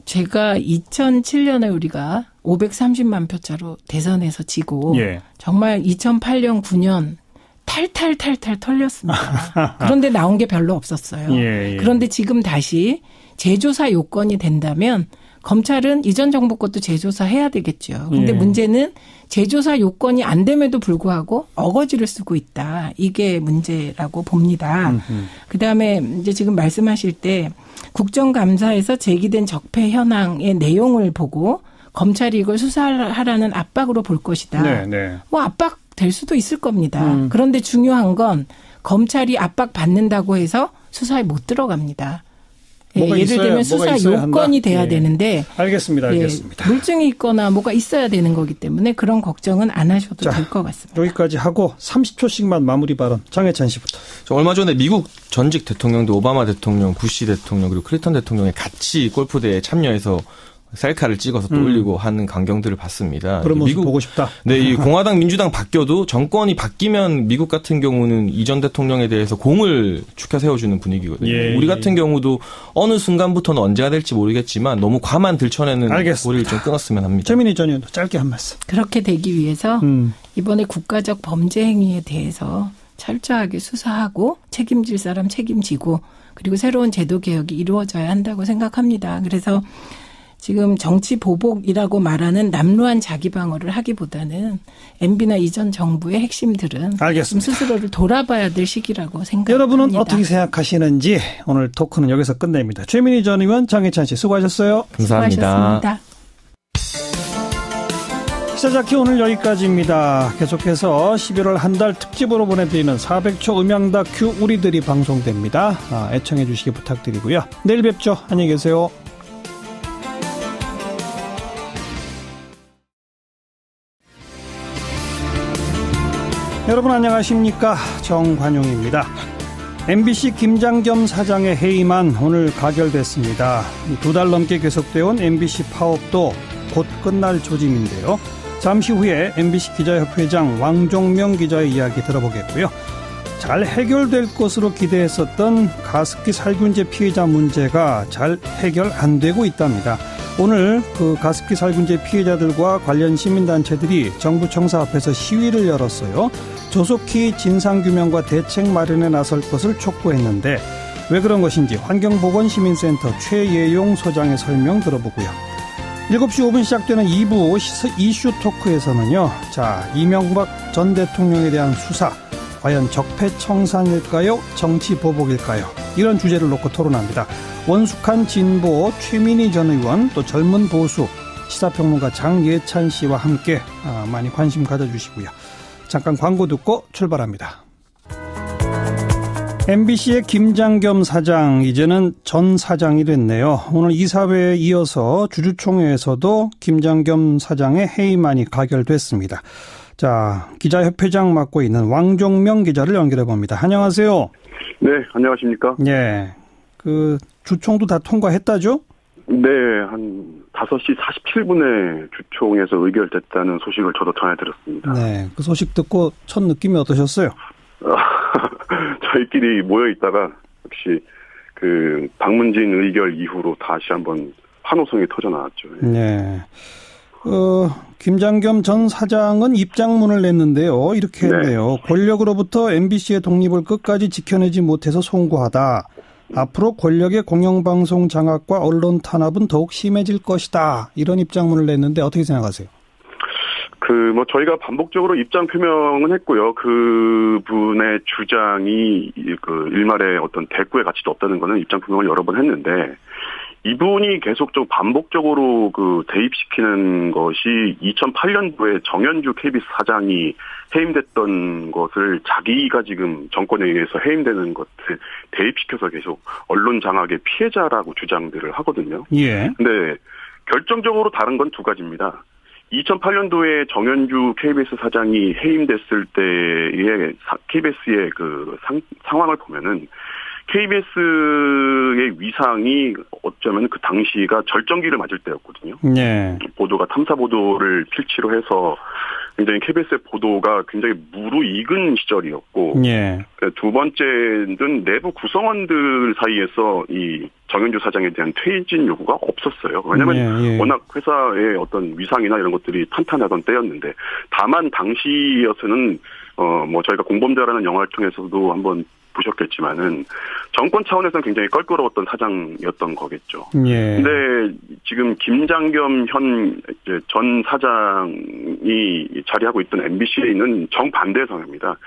제가 2007년에 우리가 530만 표차로 대선에서 지고 정말 2008년 9년 탈탈 털렸습니다. 그런데 나온 게 별로 없었어요. 그런데 지금 다시 재조사 요건이 된다면 검찰은 이전 정부 것도 재조사해야 되겠죠. 그런데 문제는 재조사 요건이 안 됨에도 불구하고 어거지를 쓰고 있다. 이게 문제라고 봅니다. 그다음에 이제 지금 말씀하실 때 국정감사에서 제기된 적폐 현황의 내용을 보고 검찰이 이걸 수사하라는 압박으로 볼 것이다. 뭐 압박 될 수도 있을 겁니다. 그런데 중요한 건 검찰이 압박 받는다고 해서 수사에 못 들어갑니다. 예를 들면 수사 요건이 돼야 되는데 알겠습니다. 물증이 있거나 뭐가 있어야 되는 거기 때문에 그런 걱정은 안 하셔도 될 것 같습니다. 여기까지 하고 30초씩만 마무리 발언 장해찬 씨부터. 얼마 전에 미국 전직 대통령도 오바마 대통령, 부시 대통령 그리고 클린턴 대통령이 같이 골프대회에 참여해서 셀카를 찍어서 또 올리고 하는 광경들을 봤습니다. 그런 모습 보고 싶다. 네, 이 공화당 민주당 바뀌어도 정권이 바뀌면 미국 같은 경우는 이 전 대통령에 대해서 공을 축혀 세워주는 분위기거든요. 우리 같은 경우도 어느 순간부터는 언제가 될지 모르겠지만 너무 과만 들춰내는 고리를 좀 끊었으면 합니다. 최민희 전 의원도 짧게 한 말씀. 그렇게 되기 위해서 이번에 국가적 범죄 행위에 대해서 철저하게 수사하고 책임질 사람 책임지고 그리고 새로운 제도 개혁이 이루어져야 한다고 생각합니다. 그래서 지금 정치 보복이라고 말하는 남루한 자기 방어를 하기보다는 MB나 이전 정부의 핵심들은 좀 스스로를 돌아봐야 될 시기라고 생각합니다. 여러분은 어떻게 생각하시는지 오늘 토크는 여기서 끝냅니다. 최민희 전 의원, 장혜찬 씨 수고하셨어요. 감사합니다. 수고하셨습니다. 시사자키 오늘 여기까지입니다. 계속해서 11월 한 달 특집으로 보내드리는 400초 음향 다큐 우리들이 방송됩니다. 애청해 주시기 부탁드리고요. 내일 뵙죠. 안녕히 계세요. 여러분 안녕하십니까? 정관용입니다. MBC 김장겸 사장의 해임안 오늘 가결됐습니다. 2달 넘게 계속되어 온 MBC 파업도 곧 끝날 조짐인데요. 잠시 후에 MBC 기자협회장 왕종명 기자의 이야기 들어보겠고요. 잘 해결될 것으로 기대했었던 가습기 살균제 피해자 문제가 잘 해결 안 되고 있답니다. 오늘 그 가습기 살균제 피해자들과 관련 시민단체들이 정부 청사 앞에서 시위를 열었어요. 조속히 진상규명과 대책 마련에 나설 것을 촉구했는데 왜 그런 것인지 환경보건시민센터 최예용 소장의 설명 들어보고요. 7시 5분 시작되는 2부 이슈 토크에서는요. 자, 이명박 전 대통령에 대한 수사 과연 적폐청산일까요? 정치보복일까요? 이런 주제를 놓고 토론합니다. 원숙한 진보 최민희 전 의원 또 젊은 보수 시사평론가 장예찬 씨와 함께 많이 관심 가져주시고요. 잠깐 광고 듣고 출발합니다. MBC의 김장겸 사장 이제는 전 사장이 됐네요. 오늘 이사회에 이어서 주주총회에서도 김장겸 사장의 해임안이 가결됐습니다. 자, 기자협회장 맡고 있는 왕종명 기자를 연결해 봅니다. 안녕하세요. 네, 안녕하십니까? 예, 그 주총도 다 통과했다죠? 네, 한 5시 47분에 주총에서 의결됐다는 소식을 저도 전해 들었습니다. 네, 그 소식 듣고 첫 느낌이 어떠셨어요? 저희끼리 모여 있다가 역시 그 박문진 의결 이후로 다시 한번 환호성이 터져 나왔죠. 네. 김장겸 전 사장은 입장문을 냈는데요. 이렇게 했네요. 네. 권력으로부터 MBC의 독립을 끝까지 지켜내지 못해서 송구하다. 앞으로 권력의 공영방송 장악과 언론 탄압은 더욱 심해질 것이다. 이런 입장문을 냈는데 어떻게 생각하세요? 저희가 반복적으로 입장 표명은 했고요. 그 분의 주장이 일말의 어떤 대꾸의 가치도 없다는 거는 입장 표명을 여러 번 했는데, 이분이 계속 반복적으로 대입시키는 것이 2008년도에 정현주 KBS 사장이 해임됐던 것을 자기가 지금 정권에 의해서 해임되는 것을 대입시켜서 계속 언론 장악의 피해자라고 주장들을 하거든요. 예. 근데 결정적으로 다른 건 두 가지입니다. 2008년도에 정현주 KBS 사장이 해임됐을 때의 KBS의 상황을 보면은 KBS의 위상이 어쩌면 그 당시가 절정기를 맞을 때였거든요. 네. 보도가 탐사 보도를 필치로 해서 굉장히 KBS의 보도가 굉장히 무르익은 시절이었고, 네. 두 번째는 내부 구성원들 사이에서 이 정현주 사장에 대한 퇴진 요구가 없었어요. 왜냐하면 워낙 회사의 어떤 위상이나 이런 것들이 탄탄하던 때였는데, 다만 당시여서는 저희가 공범자라는 영화를 통해서도 한번 보셨겠지만은 정권 차원에서는 굉장히 껄끄러웠던 사장이었던 거겠죠. 예. 근데 지금 김장겸 전 사장이 자리하고 있던 MBC는 정반대의 상황입니다.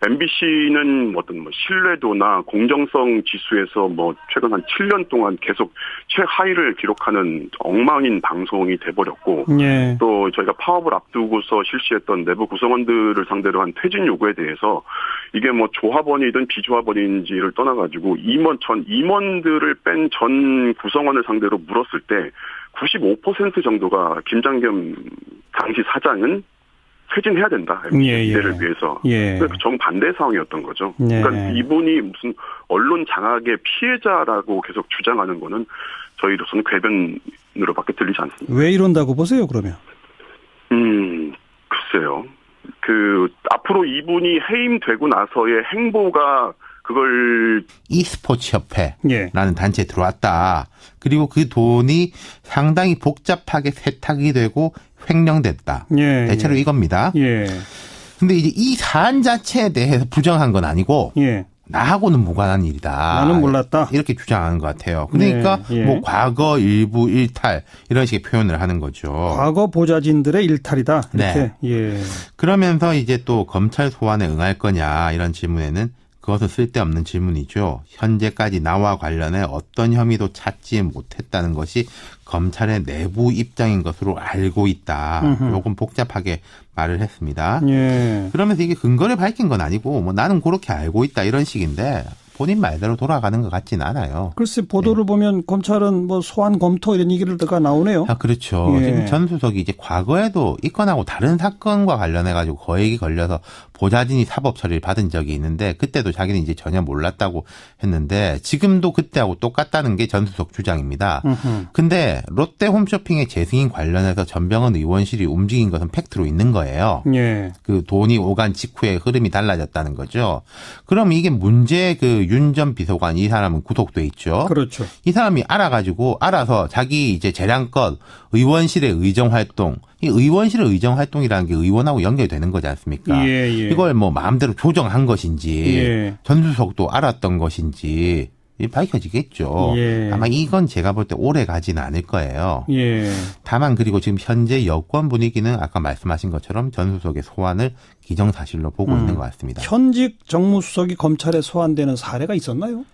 MBC는 신뢰도나 공정성 지수에서 최근 한 7년 동안 계속 최하위를 기록하는 엉망인 방송이 돼버렸고, 예. 또 저희가 파업을 앞두고서 실시했던 내부 구성원들을 상대로 한 퇴진 요구에 대해서 이게 조합원이든 비조합원인지를 떠나가지고 임원들을 뺀 전 구성원을 상대로 물었을 때 95% 정도가 김장겸 당시 사장은 퇴진해야 된다. MBC를 위해서. 예. 정반대 상황이었던 거죠. 예. 그러니까 이분이 무슨 언론 장악의 피해자라고 계속 주장하는 거는 저희로서는 의견으로밖에 들리지 않습니다. 왜 이런다고 보세요, 그러면? 글쎄요. 앞으로 이분이 해임되고 나서의 행보가 그걸 e스포츠 협회라는 단체에 들어왔다. 그리고 그 돈이 상당히 복잡하게 세탁이 되고 횡령됐다. 대체로 이겁니다. 근데 이제 이 사안 자체에 대해서 부정한 건 아니고 나하고는 무관한 일이다. 나는 몰랐다. 이렇게 주장하는 것 같아요. 그러니까 뭐 과거 일부 일탈 이런 식의 표현을 하는 거죠. 과거 보좌진들의 일탈이다. 이렇게. 그러면서 이제 또 검찰 소환에 응할 거냐 이런 질문에는 그것은 쓸데없는 질문이죠. 현재까지 나와 관련해 어떤 혐의도 찾지 못했다는 것이 검찰의 내부 입장인 것으로 알고 있다. 조금 복잡하게 말을 했습니다. 그러면서 이게 근거를 밝힌 건 아니고 뭐 나는 그렇게 알고 있다 이런 식인데 본인 말대로 돌아가는 것 같지는 않아요. 글쎄 보도를 보면 검찰은 뭐 소환 검토 이런 얘기가 나오네요. 그렇죠. 지금 전 수석이 이제 과거에도 이 건하고 다른 사건과 관련해가지고 거액이 걸려서 보좌진이 사법 처리를 받은 적이 있는데 그때도 자기는 이제 전혀 몰랐다고 했는데 지금도 그때하고 똑같다는 게 전 수석 주장입니다. 근데 롯데 홈쇼핑의 재승인 관련해서 전병헌 의원실이 움직인 것은 팩트로 있는 거예요. 그 돈이 오간 직후에 흐름이 달라졌다는 거죠. 그럼 이게 문제의 윤 전 비서관 이 사람은 구속돼 있죠. 그렇죠. 이 사람이 알아서 자기 이제 재량껏 의원실의 의정 활동, 이 의원실의 의정 활동이라는 게 의원하고 연결되는 거지 않습니까? 이걸 뭐 마음대로 조정한 것인지 전 수석도 알았던 것인지 밝혀지겠죠. 아마 이건 제가 볼 때 오래 가지는 않을 거예요. 다만 그리고 지금 현재 여권 분위기는 아까 말씀하신 것처럼 전 수석의 소환을 기정사실로 보고 있는 것 같습니다. 현직 정무수석이 검찰에 소환되는 사례가 있었나요?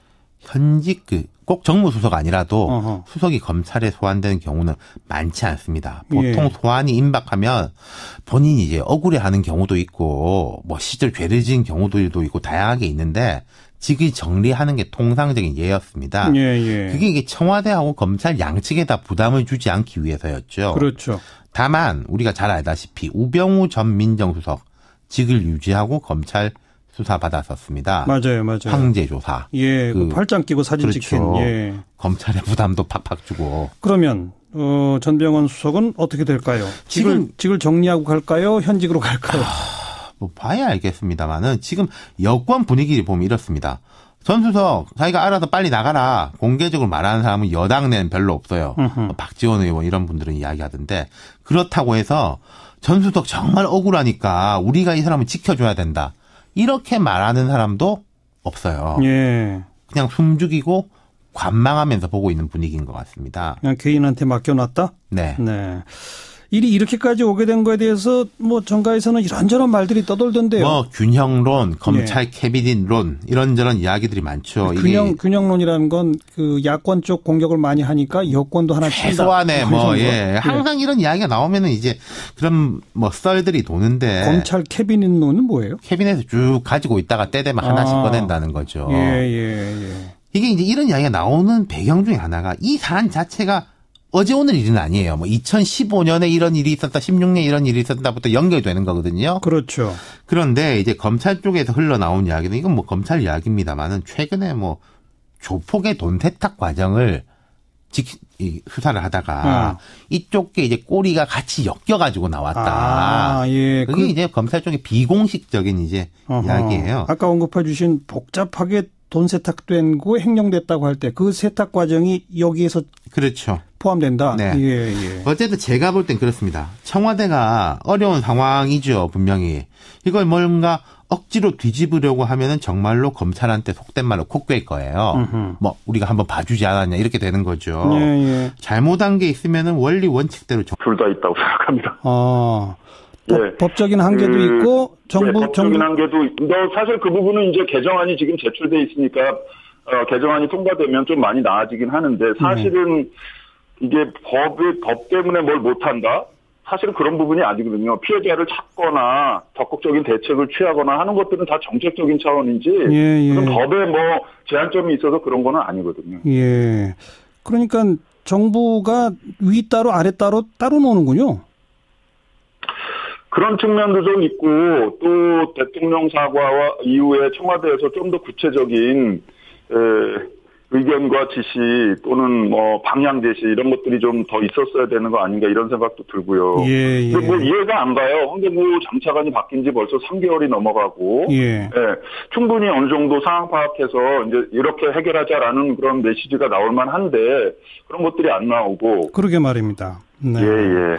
현직 꼭 정무수석 아니라도 수석이 검찰에 소환되는 경우는 많지 않습니다. 보통 소환이 임박하면 본인이 이제 억울해하는 경우도 있고 뭐 시절 죄를 지은 경우도 있고 다양하게 있는데 직을 정리하는 게 통상적인 예였습니다. 그게 이게 청와대하고 검찰 양측에다 부담을 주지 않기 위해서였죠. 그렇죠. 다만 우리가 잘 알다시피 우병우 전 민정수석 직을 유지하고 검찰 수사 받았었습니다. 맞아요. 황제 조사. 그 팔짱 끼고 사진 그렇죠. 찍힌. 검찰의 부담도 팍팍 주고. 그러면 전병헌 수석은 어떻게 될까요? 직을 정리하고 갈까요? 현직으로 갈까요? 뭐 봐야 알겠습니다만은 지금 여권 분위기를 보면 이렇습니다. 전 수석 자기가 알아서 빨리 나가라 공개적으로 말하는 사람은 여당 내는 별로 없어요. 박지원 의원 이런 분들은 이야기하던데 그렇다고 해서 전 수석 정말 억울하니까 우리가 이 사람을 지켜줘야 된다. 이렇게 말하는 사람도 없어요. 그냥 숨죽이고 관망하면서 보고 있는 분위기인 것 같습니다. 그냥 개인한테 맡겨놨다? 네. 일이 이렇게까지 오게 된 거에 대해서 뭐 정가에서는 이런저런 말들이 떠돌던데요. 뭐 균형론, 검찰 캐비닛론 이런저런 이야기들이 많죠. 균형론이라는 건 그 야권 쪽 공격을 많이 하니까 여권도 하나 친다. 최소한의 항상 이런 이야기가 나오면은 이제 그런 뭐 썰들이 도는데 검찰 캐비닛론은 뭐예요? 캐비닛을 쭉 가지고 있다가 때 되면 하나씩 꺼낸다는 거죠. 이게 이제 이런 이야기가 나오는 배경 중에 하나가 이 사안 자체가 어제 오늘 일은 아니에요. 뭐 2015년에 이런 일이 있었다, 16년에 이런 일이 있었다부터 연결되는 거거든요. 그렇죠. 그런데 이제 검찰 쪽에서 흘러나온 이야기는 이건 뭐 검찰 이야기입니다만은 최근에 뭐 조폭의 돈 세탁 과정을 수사를 하다가 이쪽에 이제 꼬리가 같이 엮여가지고 나왔다. 그게 이제 검찰 쪽의 비공식적인 이제 이야기예요. 아까 언급해 주신 복잡하게 돈 세탁된 거 횡령됐다고 할 때 그 세탁 과정이 여기에서 그렇죠. 포함된다. 어쨌든 제가 볼 땐 그렇습니다. 청와대가 어려운 상황이죠, 분명히. 이걸 뭔가 억지로 뒤집으려고 하면은 정말로 검찰한테 속된 말로 콕 꿰일 거예요. 뭐 우리가 한번 봐주지 않았냐 이렇게 되는 거죠. 잘못한 게 있으면은 원리 원칙대로 둘 다 있다고 생각합니다. 법적인 한계도 있고 법적인 한계도 있고 사실 그 부분은 이제 개정안이 지금 제출돼 있으니까 개정안이 통과되면 좀 많이 나아지긴 하는데 사실은 이게 법 때문에 뭘 못한다? 사실은 그런 부분이 아니거든요. 피해자를 찾거나 적극적인 대책을 취하거나 하는 것들은 다 정책적인 차원이지 그런 법에 뭐 제한점이 있어서 그런 건 아니거든요. 그러니까 정부가 위 따로 아래 따로 노는군요. 그런 측면도 좀 있고 또 대통령 사과와 이후에 청와대에서 좀 더 구체적인 의견과 지시 또는 뭐 방향 제시 이런 것들이 좀 더 있었어야 되는 거 아닌가 이런 생각도 들고요. 예, 예. 근데 뭐 이해가 안 가요. 환경부 장차관이 바뀐 지 벌써 3개월이 넘어가고, 예. 충분히 어느 정도 상황 파악해서 이제 이렇게 해결하자라는 그런 메시지가 나올 만한데 그런 것들이 안 나오고. 그러게 말입니다. 네. 예.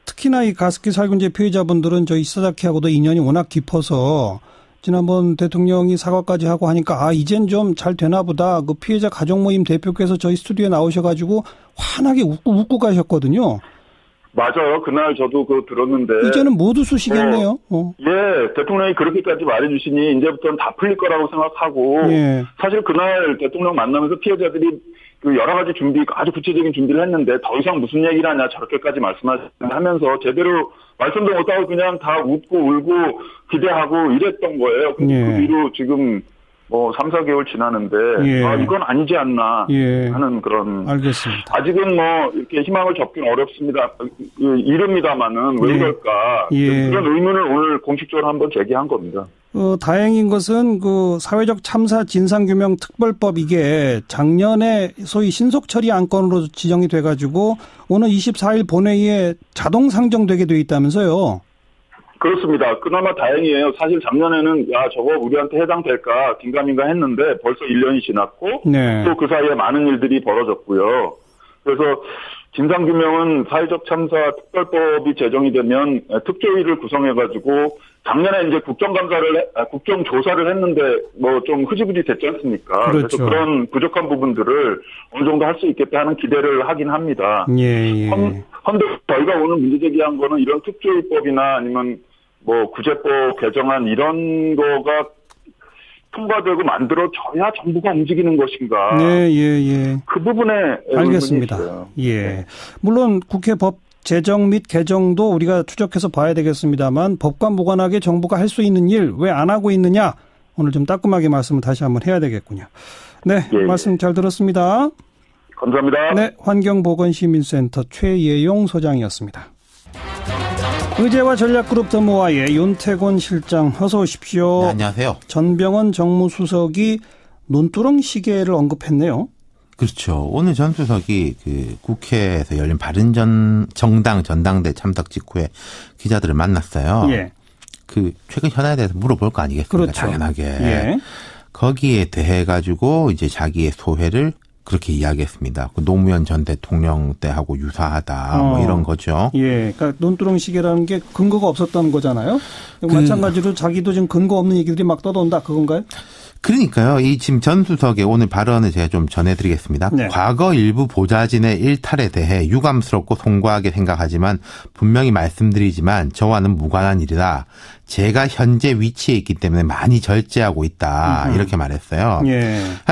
특히나 이 가습기 살균제 피해자분들은 저희 이사다키하고도 인연이 워낙 깊어서 지난번 대통령이 사과까지 하고 하니까 이젠 좀 잘 되나 보다. 그 피해자 가족 모임 대표께서 저희 스튜디오에 나오셔가지고 환하게 웃고 가셨거든요. 맞아요. 그날 저도 그거 들었는데. 이제는 모두 쑤시겠네요. 예, 대통령이 그렇게까지 말해주시니 이제부터는 다 풀릴 거라고 생각하고. 예. 사실 그날 대통령 만나면서 피해자들이 그 여러 가지 아주 구체적인 준비를 했는데 더 이상 무슨 얘기를 하냐 저렇게까지 말씀하면서 제대로 말씀도 못하고 그냥 다 웃고 울고 기대하고 이랬던 거예요. 근데 그 뒤로 지금 뭐 3, 4개월 지나는데 이건 아니지 않나 하는 그런. 알겠습니다. 아직은 뭐 이렇게 희망을 접긴 어렵습니다. 이릅니다만은 왜 그럴까. 그런 의문을 오늘 공식적으로 한번 제기한 겁니다. 다행인 것은 그 사회적 참사 진상규명 특별법 이게 작년에 소위 신속 처리 안건으로 지정이 돼가지고 오늘 24일 본회의에 자동 상정되게 돼 있다면서요. 그렇습니다. 그나마 다행이에요. 사실 작년에는 저거 우리한테 해당될까 긴가민가 했는데 벌써 1년이 지났고 또 그 사이에 많은 일들이 벌어졌고요. 그래서 진상규명은 사회적 참사 특별법이 제정이 되면 특조위를 구성해가지고 작년에 이제 국정조사를 했는데 뭐 좀 흐지부지 됐지 않습니까? 그렇죠. 그래서 그런 부족한 부분들을 어느 정도 할 수 있겠다 하는 기대를 하긴 합니다. 헌데 저희가 오늘 문제 제기한 거는 이런 특조위법이나 아니면 뭐 구제법 개정안 이런 거가 통과되고 만들어져야 정부가 움직이는 것인가. 그 부분에 알겠습니다. 예. 물론 국회 법 제정 및 개정도 우리가 추적해서 봐야 되겠습니다만 법과 무관하게 정부가 할 수 있는 일 왜 안 하고 있느냐. 오늘 좀 따끔하게 말씀을 다시 한번 해야 되겠군요. 네. 말씀 잘 들었습니다. 감사합니다. 네. 환경보건시민센터 최예용 소장이었습니다. 의제와 전략그룹 더모아의 윤태곤 실장 어서 오십시오. 네, 안녕하세요. 전병헌 정무수석이 논두렁 시계를 언급했네요. 그렇죠. 오늘 전 수석이 그 국회에서 열린 바른정당 전당대 참석 직후에 기자들을 만났어요. 그 최근 현안에 대해서 물어볼 거 아니겠습니까? 그렇죠. 당연하게. 거기에 대해 가지고 이제 자기의 소회를 그렇게 이야기했습니다. 그 노무현 전 대통령 때하고 유사하다. 뭐 이런 거죠. 그러니까 논두렁 시계라는 게 근거가 없었던 거잖아요. 마찬가지로 자기도 지금 근거 없는 얘기들이 막 떠돈다. 그건가요? 그러니까요. 이 지금 전 수석의 오늘 발언을 제가 좀 전해드리겠습니다. 과거 일부 보좌진의 일탈에 대해 유감스럽고 송구하게 생각하지만 분명히 말씀드리지만 저와는 무관한 일이다. 제가 현재 위치에 있기 때문에 많이 절제하고 있다. 이렇게 말했어요.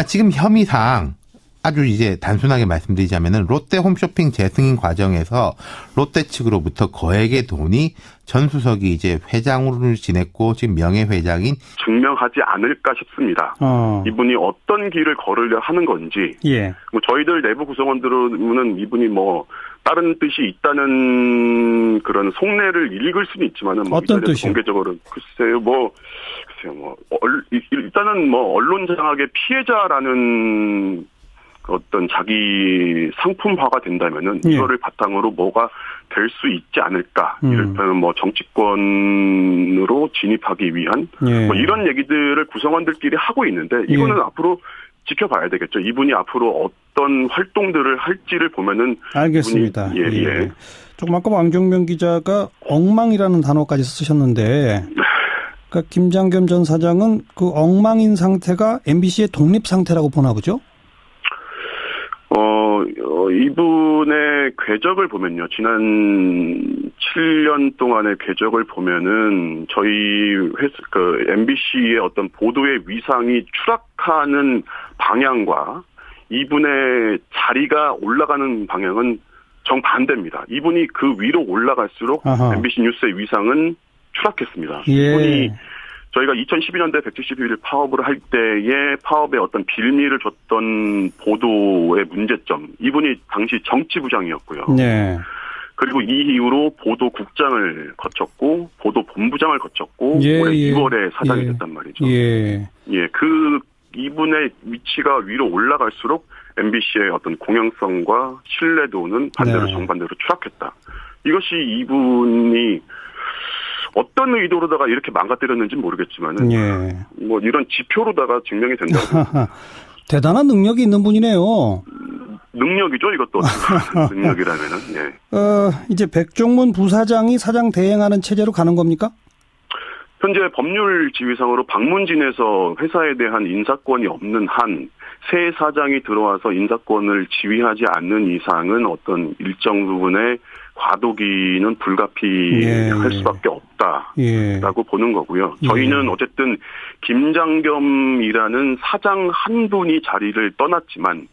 지금 혐의상 아주 이제 단순하게 말씀드리자면은 롯데 홈쇼핑 재승인 과정에서 롯데 측으로부터 거액의 돈이 전 수석이 이제 회장으로 지냈고 지금 명예회장인 증명하지 않을까 싶습니다. 이분이 어떤 길을 걸으려 하는 건지. 뭐 저희들 내부 구성원들은 이분이 뭐 다른 뜻이 있다는 그런 속내를 읽을 수는 있지만은 뭐 어떤 뜻이요? 공개적으로 글쎄요 일단은 뭐 언론 장악의 피해자라는 어떤 자기 상품화가 된다면은 이거를 바탕으로 뭐가 될 수 있지 않을까. 이를테면 뭐 정치권으로 진입하기 위한 뭐 이런 얘기들을 구성원들끼리 하고 있는데 이거는 앞으로 지켜봐야 되겠죠. 이분이 앞으로 어떤 활동들을 할지를 보면은 알겠습니다. 조금 아까 왕정명 기자가 엉망이라는 단어까지 쓰셨는데 그러니까 김장겸 전 사장은 그 엉망인 상태가 MBC의 독립 상태라고 보나 보죠? 이분의 궤적을 보면요. 지난 7년 동안의 궤적을 보면은 저희 MBC의 어떤 보도의 위상이 추락하는 방향과 이분의 자리가 올라가는 방향은 정반대입니다. 이분이 그 위로 올라갈수록 MBC 뉴스의 위상은 추락했습니다. 이분이 저희가 2012년도에 171일 파업을 할 때에 파업에 어떤 빌미를 줬던 보도의 문제점. 이분이 당시 정치부장이었고요. 그리고 이 이후로 보도국장을 거쳤고 보도본부장을 거쳤고 올해 2월에 사장이 됐단 말이죠. 그 이분의 위치가 위로 올라갈수록 MBC의 어떤 공영성과 신뢰도는 반대로 정반대로 추락했다. 이것이 이분이 어떤 의도로다가 이렇게 망가뜨렸는지는 모르겠지만은 뭐 이런 지표로다가 증명이 된다고. 대단한 능력이 있는 분이네요. 능력이죠, 이것도. 능력이라면은. 이제 백종문 부사장이 사장 대행하는 체제로 가는 겁니까? 현재 법률 지위상으로 방문진에서 회사에 대한 인사권이 없는 한 새 사장이 들어와서 인사권을 지휘하지 않는 이상은 어떤 일정 부분의 과도기는 불가피할 수밖에 없다라고 보는 거고요. 저희는 어쨌든 김장겸이라는 사장 한 분이 자리를 떠났지만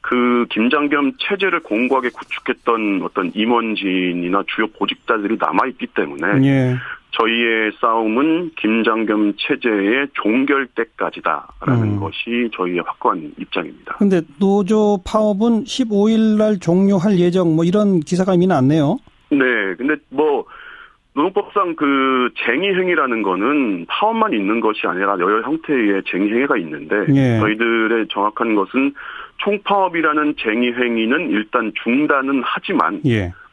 그 김장겸 체제를 공고하게 구축했던 어떤 임원진이나 주요 보직자들이 남아있기 때문에 저희의 싸움은 김장겸 체제의 종결 때까지다라는 것이 저희의 확고한 입장입니다. 그런데 노조 파업은 15일 날 종료할 예정 뭐 이런 기사가 이미 났네요. 네. 근데 뭐 노동법상 그 쟁의행위라는 거는 파업만 있는 것이 아니라 여러 형태의 쟁의행위가 있는데 저희들의 정확한 것은 총파업이라는 쟁의행위는 일단 중단은 하지만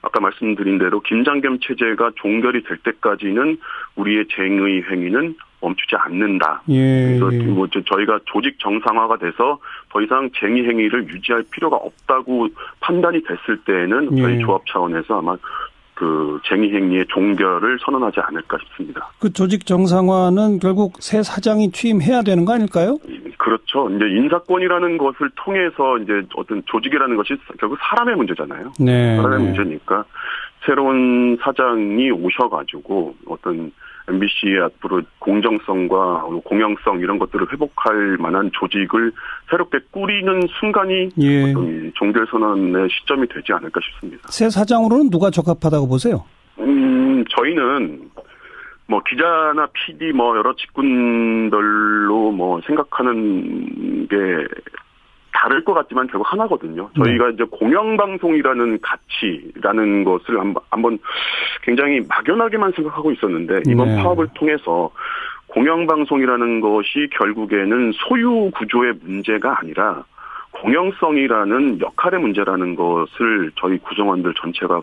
아까 말씀드린 대로 김장겸 체제가 종결이 될 때까지는 우리의 쟁의 행위는 멈추지 않는다. 그래서 뭐 저희가 조직 정상화가 돼서 더 이상 쟁의 행위를 유지할 필요가 없다고 판단이 됐을 때에는 저희 조합 차원에서 아마 그 쟁의 행위의 종결을 선언하지 않을까 싶습니다. 그 조직 정상화는 결국 새 사장이 취임해야 되는 거 아닐까요? 그렇죠. 이제 인사권이라는 것을 통해서 이제 어떤 조직이라는 것이 결국 사람의 문제잖아요. 사람의 문제니까 새로운 사장이 오셔가지고 어떤 MBC의 앞으로 공정성과 공영성 이런 것들을 회복할 만한 조직을 새롭게 꾸리는 순간이 어떤 종결 선언의 시점이 되지 않을까 싶습니다. 새 사장으로는 누가 적합하다고 보세요? 저희는 뭐 기자나 PD 뭐 여러 직군별로 뭐 생각하는 게 다를 것 같지만 결국 하나거든요. 저희가 이제 공영방송이라는 가치라는 것을 한번 굉장히 막연하게만 생각하고 있었는데 이번 파업을 통해서 공영방송이라는 것이 결국에는 소유 구조의 문제가 아니라 공영성이라는 역할의 문제라는 것을 저희 구성원들 전체가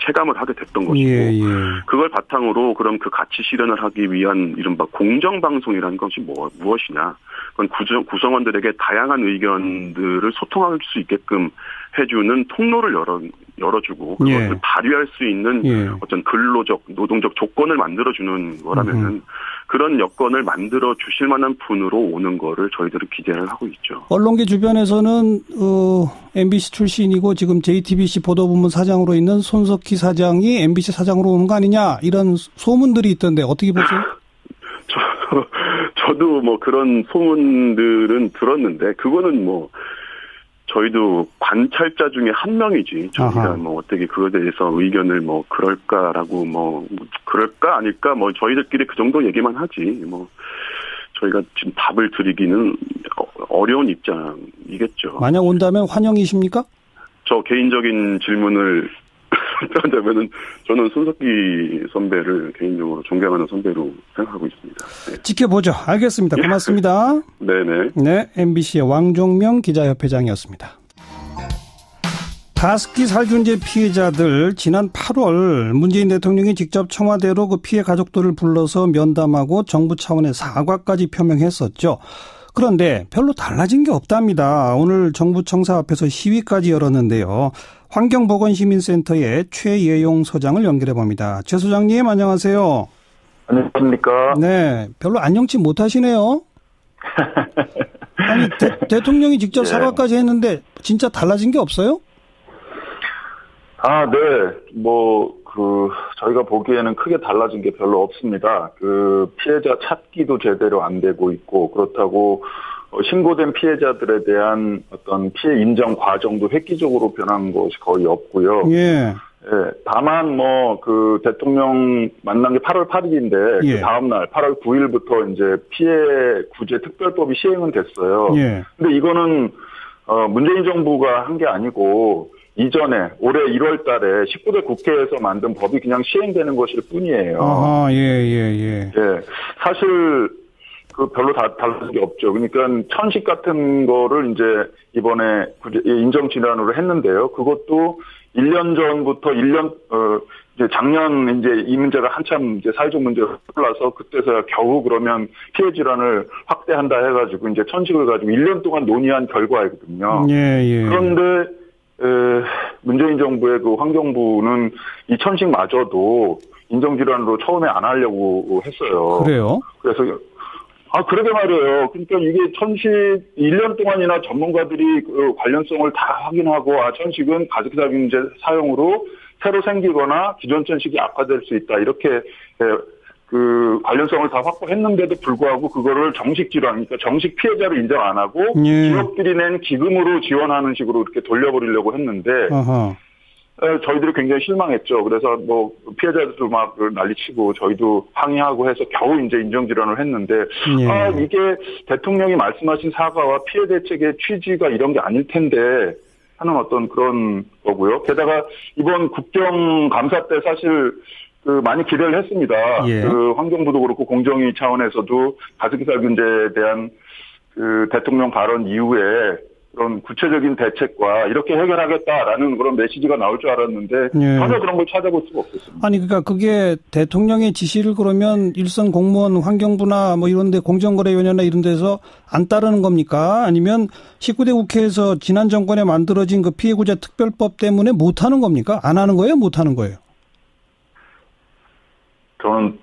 체감을 하게 됐던 것이고 그걸 바탕으로 그럼 그 가치 실현을 하기 위한 이른바 공정방송이라는 것이 무엇이냐. 그건 구성원들에게 다양한 의견들을 소통할 수 있게끔 해주는 통로를 열어주고 그것을 발휘할 수 있는 어떤 근로적, 노동적 조건을 만들어주는 거라면은 그런 여건을 만들어 주실 만한 분으로 오는 거를 저희들은 기대를 하고 있죠. 언론계 주변에서는 MBC 출신이고 지금 JTBC 보도부문 사장으로 있는 손석희 사장이 MBC 사장으로 오는 거 아니냐 이런 소문들이 있던데 어떻게 보세요? 저도 뭐 그런 소문들은 들었는데 그거는 뭐 저희도 관찰자 중에 한 명이지 저희가 뭐 어떻게 그거에 대해서 의견을 뭐 그럴까라고 뭐 그럴까 아닐까 뭐 저희들끼리 그 정도 얘기만 하지 뭐 저희가 지금 답을 드리기는 어려운 입장이겠죠. 만약 온다면 환영이십니까? 저 개인적인 질문을 하자면은 저는 손석희 선배를 개인적으로 존경하는 선배로 생각하고 있습니다. 네. 지켜보죠. 알겠습니다. 고맙습니다. 네네. 네, MBC의 왕종명 기자협회장이었습니다. 가습기 살균제 피해자들 지난 8월 문재인 대통령이 직접 청와대로 그 피해 가족들을 불러서 면담하고 정부 차원의 사과까지 표명했었죠. 그런데 별로 달라진 게 없답니다. 오늘 정부 청사 앞에서 시위까지 열었는데요. 환경보건시민센터의 최예용 소장을 연결해 봅니다. 최 소장님 안녕하세요. 안녕하십니까. 네, 별로 안녕치 못하시네요. 아니 대통령이 직접 사과까지 했는데 진짜 달라진 게 없어요? 네. 저희가 보기에는 크게 달라진 게 별로 없습니다. 피해자 찾기도 제대로 안 되고 있고, 그렇다고, 신고된 피해자들에 대한 어떤 피해 인정 과정도 획기적으로 변한 것이 거의 없고요. 다만, 대통령 만난 게 8월 8일인데, 그 다음날, 8월 9일부터 이제 피해 구제 특별법이 시행은 됐어요. 근데 이거는, 문재인 정부가 한 게 아니고, 이전에 올해 1월 달에 19대 국회에서 만든 법이 그냥 시행되는 것일 뿐이에요. 예. 사실 별로 달라진 게 없죠. 그러니까 천식 같은 거를 이제 이번에 인정 질환으로 했는데요. 그것도 1년 전부터 이제 작년 이제 이 문제가 한참 이제 사회적 문제로 흘러서 그때서야 겨우 그러면 피해 질환을 확대한다 해가지고 이제 천식을 가지고 1년 동안 논의한 결과이거든요. 예. 그런데 문재인 정부의 그 환경부는 이 천식마저도 인정 질환으로 처음에 안 하려고 했어요. 그래요? 그래서 그러게 말이에요. 그러니까 이게 천식 1년 동안이나 전문가들이 그 관련성을 다 확인하고 천식은 가습기살균제 사용으로 새로 생기거나 기존 천식이 악화될 수 있다. 이렇게 그 관련성을 다 확보했는데도 불구하고 그거를 정식 질환, 그러니까 정식 피해자를 인정 안 하고 기업들이 낸 기금으로 지원하는 식으로 이렇게 돌려버리려고 했는데 저희들이 굉장히 실망했죠. 그래서 뭐 피해자들도 막 난리치고 저희도 항의하고 해서 겨우 이제 인정 질환을 했는데 이게 대통령이 말씀하신 사과와 피해 대책의 취지가 이런 게 아닐 텐데 하는 어떤 그런 거고요. 게다가 이번 국정감사 때 사실 많이 기대를 했습니다. 예. 환경부도 그렇고 공정위 차원에서도 가습기살균제에 대한 대통령 발언 이후에 그런 구체적인 대책과 이렇게 해결하겠다라는 그런 메시지가 나올 줄 알았는데 전혀 그런 걸 찾아볼 수가 없었습니다. 아니 그러니까 그게 대통령의 지시를 그러면 일선 공무원 환경부나 뭐 이런 데 공정거래위원회나 이런 데서 안 따르는 겁니까? 아니면 19대 국회에서 지난 정권에 만들어진 그 피해구제 특별법 때문에 못 하는 겁니까? 안 하는 거예요? 못 하는 거예요? 저는